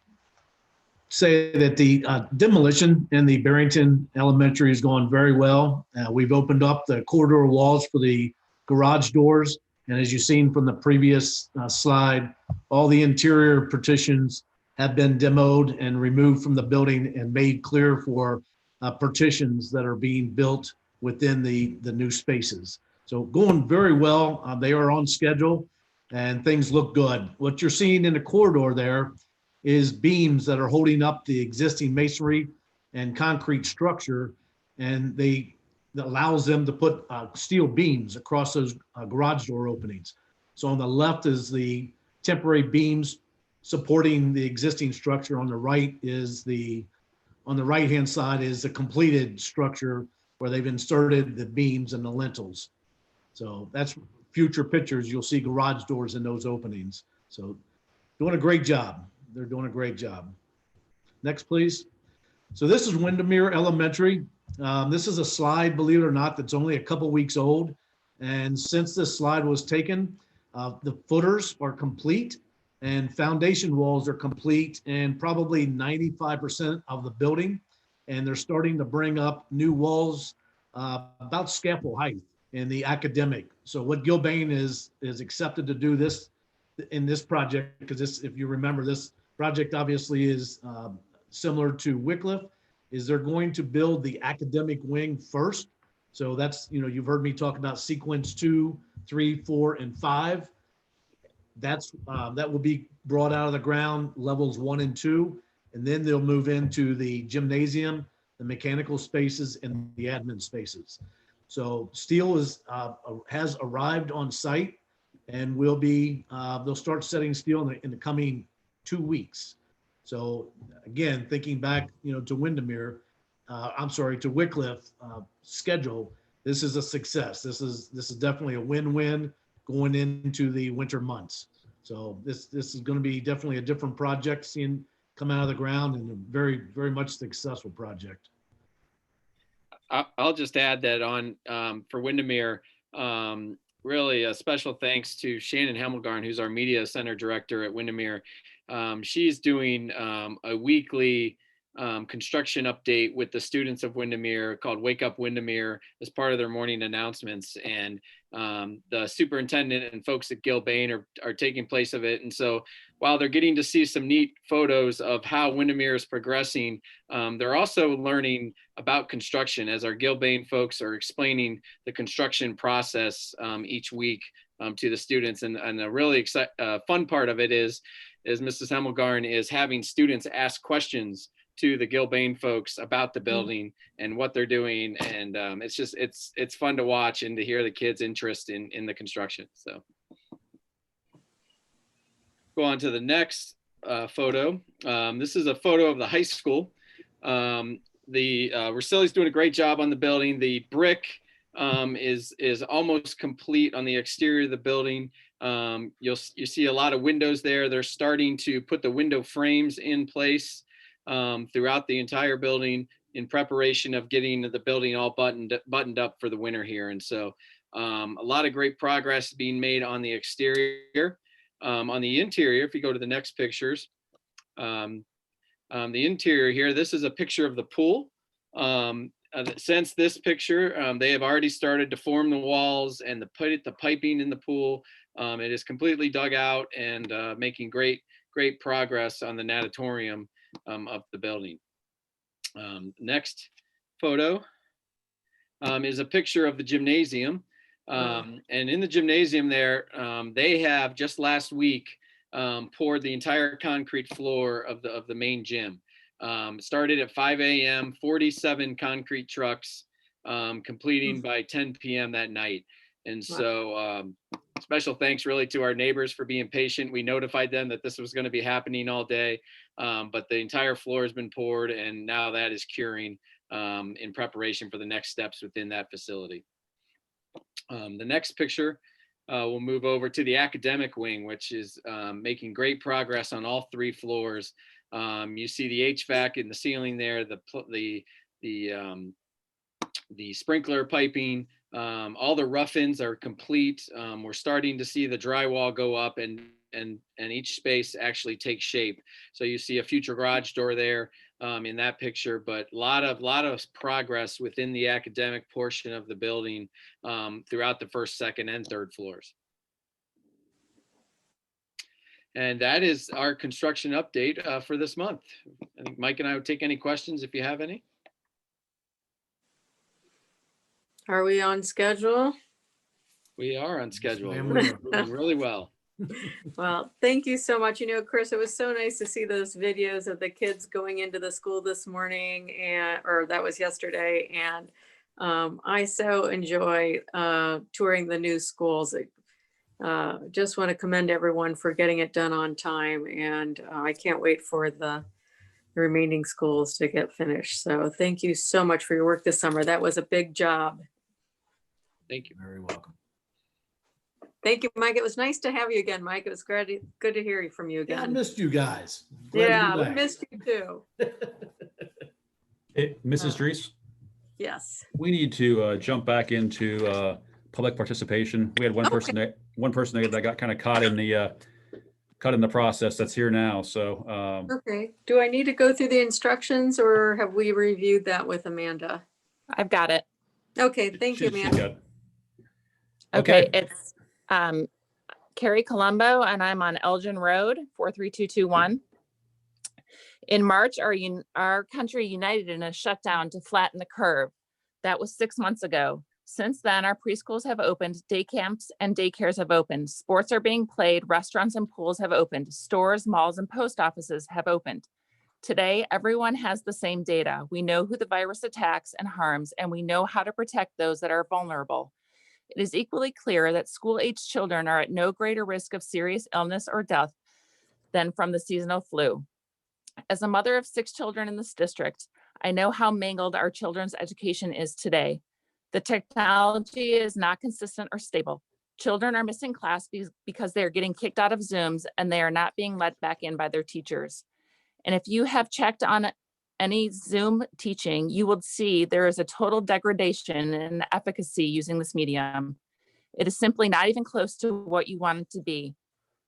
say that the demolition in the Barrington Elementary is going very well. We've opened up the corridor walls for the garage doors. And as you've seen from the previous slide, all the interior partitions have been demoed and removed from the building and made clear for partitions that are being built within the new spaces. So going very well. They are on schedule and things look good. What you're seeing in the corridor there is beams that are holding up the existing masonry and concrete structure, and that allows them to put steel beams across those garage door openings. So on the left is the temporary beams supporting the existing structure. On the right hand side is the completed structure where they've inserted the beams and the lintels. So that's future pictures. You'll see garage doors in those openings. So doing a great job. They're doing a great job. Next, please. So this is Windermere Elementary. This is a slide, believe it or not, that's only a couple weeks old. And since this slide was taken, the footers are complete and foundation walls are complete and probably 95% of the building. And they're starting to bring up new walls about scaffold height in the academic. So what Gilbane is accepted to do this in this project, because this, if you remember, this project obviously is similar to Wycliffe, is they're going to build the academic wing first. So that's, you know, you've heard me talk about sequence 2, 3, 4, and 5. That's that will be brought out of the ground, levels 1 and 2, and then they'll move into the gymnasium, the mechanical spaces, and the admin spaces. So steel has arrived on site, and will be they'll start setting steel in the coming 2 weeks. So again, thinking back, you know, to Windermere, I'm sorry, to Wycliffe schedule, this is a success. This is definitely a win-win going into the winter months. So this is going to be definitely a different project, seeing come out of the ground, and a very, very much successful project. I'll just add that on for Windermere, really a special thanks to Shannon Hemmelgarn, who's our media center director at Windermere. She's doing a weekly construction update with the students of Windermere called Wake Up Windermere as part of their morning announcements. And the superintendent and folks at Gilbane are taking place of it. And so while they're getting to see some neat photos of how Windermere is progressing, they're also learning about construction as our Gilbane folks are explaining the construction process each week to the students. And a really fun part of it is Mrs. Hemmelgarn is having students ask questions to the Gilbane folks about the building and what they're doing. And it's fun to watch and to hear the kids' interest in the construction. So go on to the next photo. This is a photo of the high school. Rosilli's doing a great job on the building. The brick is almost complete on the exterior of the building. You see a lot of windows there. They're starting to put the window frames in place throughout the entire building in preparation of getting the building all buttoned up for the winter here. And so a lot of great progress being made on the exterior. On the interior, if you go to the next pictures, the interior here, this is a picture of the pool. Since this picture, they have already started to form the walls and the piping in the pool. It is completely dug out and making great progress on the natatorium of the building. Next photo is a picture of the gymnasium. And in the gymnasium there, they have just last week poured the entire concrete floor of the main gym. Started at 5 a.m., 47 concrete trucks, completing by 10 p.m. that night. And so special thanks really to our neighbors for being patient. We notified them that this was going to be happening all day, but the entire floor has been poured, and now that is curing in preparation for the next steps within that facility. The next picture, we'll move over to the academic wing, which is making great progress on all 3 floors. You see the HVAC in the ceiling there, the sprinkler piping, all the rough-ins are complete. We're starting to see the drywall go up and each space actually take shape. So you see a future garage door there in that picture, but a lot of progress within the academic portion of the building throughout the 1st, 2nd, and 3rd floors. And that is our construction update for this month. I think Mike and I would take any questions if you have any. Are we on schedule? We are on schedule. ma'am, We're we are. doing really well. Well, thank you so much. You know, Chris, it was so nice to see those videos of the kids going into the school this morning, or that was yesterday. And I so enjoy touring the new schools. Just want to commend everyone for getting it done on time. And I can't wait for the remaining schools to get finished. So thank you so much for your work this summer. That was a big job. Thank you. Very welcome. Thank you, Mike. It was nice to have you again, Mike. It was good to hear from you Yeah, I again. missed you guys. Glad to be Yeah, we back. missed you too. Mrs. Dries, Yes. we need to jump back into public participation. We had one person that got kind of caught in the process that's here now. So Okay, do I need to go through the instructions or have we reviewed that with Amanda? I've got it. Okay, thank you, she's Amanda. got, Okay, it's Carrie Colombo, and I'm on Elgin Road, 43221. In March, our country united in a shutdown to flatten the curve. That was 6 months ago. Since then, our preschools have opened, day camps and daycares have opened, sports are being played, restaurants and pools have opened, stores, malls, and post offices have opened. Today, everyone has the same data. We know who the virus attacks and harms, and we know how to protect those that are vulnerable. It is equally clear that school-aged children are at no greater risk of serious illness or death than from the seasonal flu. As a mother of 6 children in this district, I know how mangled our children's education is today. The technology is not consistent or stable. Children are missing class because they are getting kicked out of Zooms and they are not being let back in by their teachers. And if you have checked on any Zoom teaching, you will see there is a total degradation in efficacy using this medium. It is simply not even close to what you want it to be.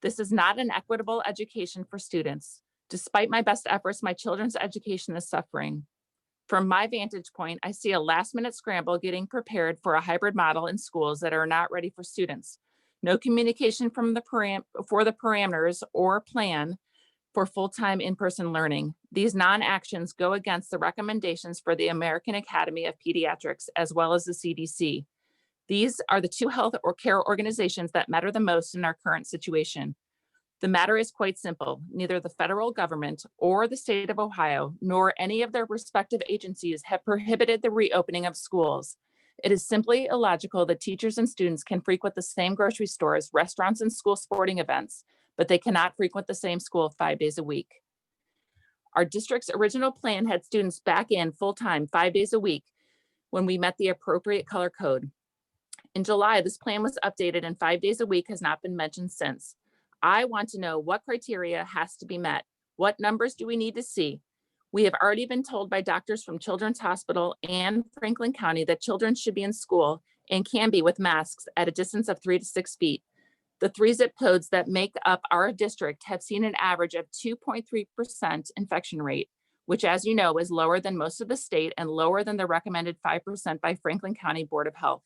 This is not an equitable education for students. Despite my best efforts, my children's education is suffering. From my vantage point, I see a last-minute scramble getting prepared for a hybrid model in schools that are not ready for students. No communication from the parameters or plan for full-time in-person learning. These non-actions go against the recommendations for the American Academy of Pediatrics as well as the CDC. These are the 2 health or care organizations that matter the most in our current situation. The matter is quite simple. Neither the federal government or the state of Ohio, nor any of their respective agencies have prohibited the reopening of schools. It is simply illogical that teachers and students can frequent the same grocery stores, restaurants, and school sporting events, but they cannot frequent the same school 5 days a week. Our district's original plan had students back in full-time 5 days a week when we met the appropriate color code. In July, this plan was updated and 5 days a week has not been mentioned since. I want to know what criteria has to be met. What numbers do we need to see? We have already been told by doctors from Children's Hospital and Franklin County that children should be in school and can be with masks at a distance of 3 to 6 feet. The 3 zip codes that make up our district have seen an average of 2.3% infection rate, which, as you know, is lower than most of the state and lower than the recommended 5% by Franklin County Board of Health.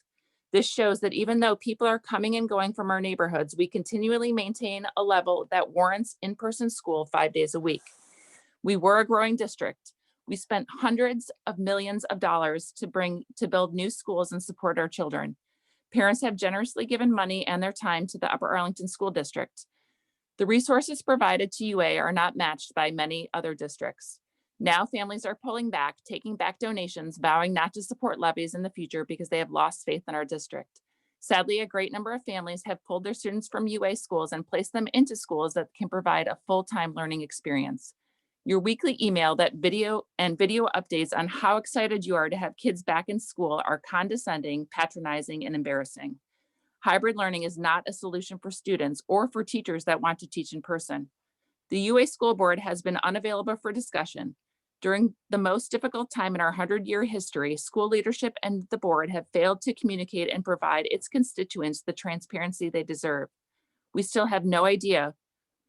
This shows that even though people are coming and going from our neighborhoods, we continually maintain a level that warrants in-person school 5 days a week. We were a growing district. We spent hundreds of millions of dollars to build new schools and support our children. Parents have generously given money and their time to the Upper Arlington School District. The resources provided to UA are not matched by many other districts. Now families are pulling back, taking back donations, vowing not to support levies in the future because they have lost faith in our district. Sadly, a great number of families have pulled their students from UA schools and placed them into schools that can provide a full-time learning experience. Your weekly email video updates on how excited you are to have kids back in school are condescending, patronizing, and embarrassing. Hybrid learning is not a solution for students or for teachers that want to teach in person. The UA School Board has been unavailable for discussion. During the most difficult time in our 100-year history, school leadership and the board have failed to communicate and provide its constituents the transparency they deserve. We still have no idea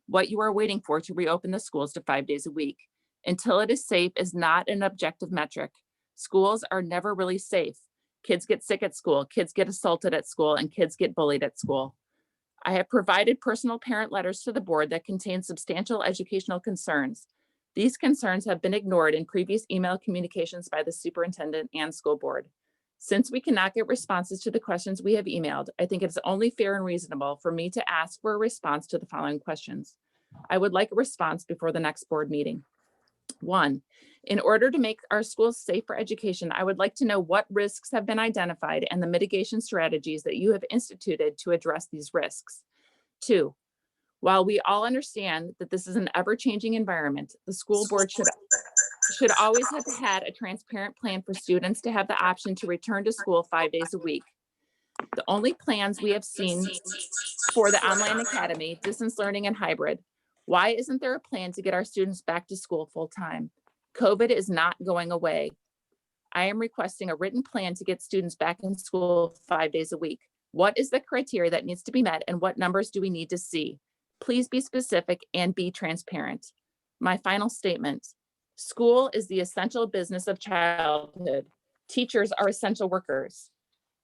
what you are waiting for to reopen the schools to 5 days a week. Until it is safe is not an objective metric. Schools are never really safe. Kids get sick at school, kids get assaulted at school, and kids get bullied at school. I have provided personal parent letters to the board that contain substantial educational concerns. These concerns have been ignored in previous email communications by the superintendent and school board. Since we cannot get responses to the questions we have emailed, I think it's only fair and reasonable for me to ask for a response to the following questions. I would like a response before the next board meeting. 1, in order to make our schools safe for education, I would like to know what risks have been identified and the mitigation strategies that you have instituted to address these risks. 2, while we all understand that this is an ever-changing environment, the school board should always have had a transparent plan for students to have the option to return to school 5 days a week. The only plans we have seen for the online academy, distance learning, and hybrid. Why isn't there a plan to get our students back to school full-time? COVID is not going away. I am requesting a written plan to get students back in school 5 days a week. What is the criteria that needs to be met and what numbers do we need to see? Please be specific and be transparent. My final statement, school is the essential business of childhood. Teachers are essential workers.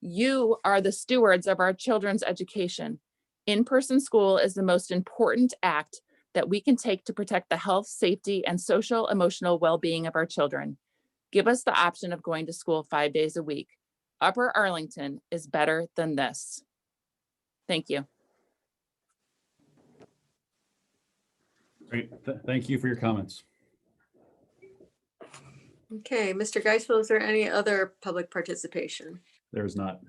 You are the stewards of our children's education. In-person school is the most important act that we can take to protect the health, safety, and social, emotional well-being of our children. Give us the option of going to school 5 days a week. Upper Arlington is better than this. Thank you. Great. Thank you for your comments. Okay, Mr. Geisel, is there any other public participation? There is not.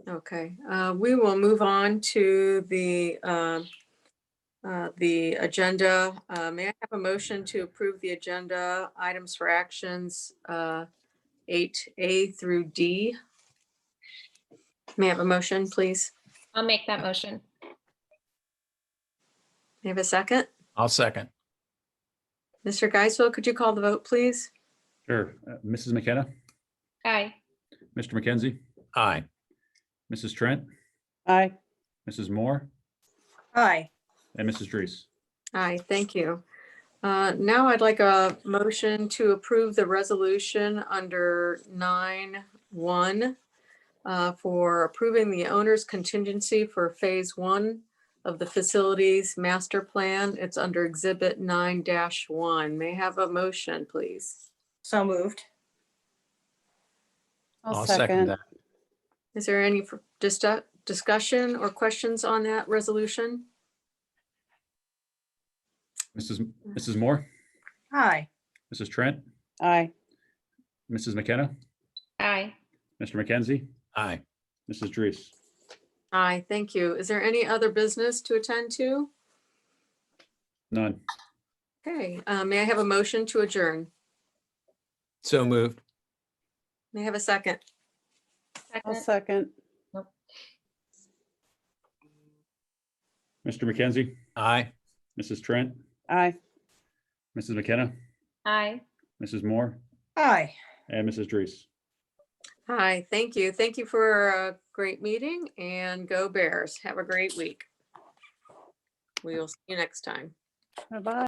Okay, we will move on to the agenda. May I have a motion to approve the agenda items for actions 8A through D? May I have a motion, please? I'll make that motion. May I have a second? I'll second. Mr. Geisel, could you call the vote, please? Sure. Mrs. McKenna, Aye. Mr. McKenzie, Aye. Mrs. Trent, Aye. Mrs. Moore, Aye. and Mrs. Drees. Aye, thank you. Now I'd like a motion to approve the resolution under 9.1 for approving the owner's contingency for phase 1 of the facilities master plan. It's under exhibit 9-1. May I have a motion, please? So moved. I'll second that. Is there any discussion or questions on that resolution? Mrs. Moore, Aye. Mrs. Trent, Aye. Mrs. McKenna, Aye. Mr. McKenzie, Aye. Mrs. Drees. Aye, thank you. Is there any other business to attend to? None. Okay, may I have a motion to adjourn? So moved. May I have a second? I'll second. Mr. McKenzie, Aye. Mrs. Trent, Aye. Mrs. McKenna, Aye. Mrs. Moore, Aye. and Mrs. Drees. Hi, thank you. Thank you for a great meeting and go Bears. Have a great week. We will see you next time. Bye-bye.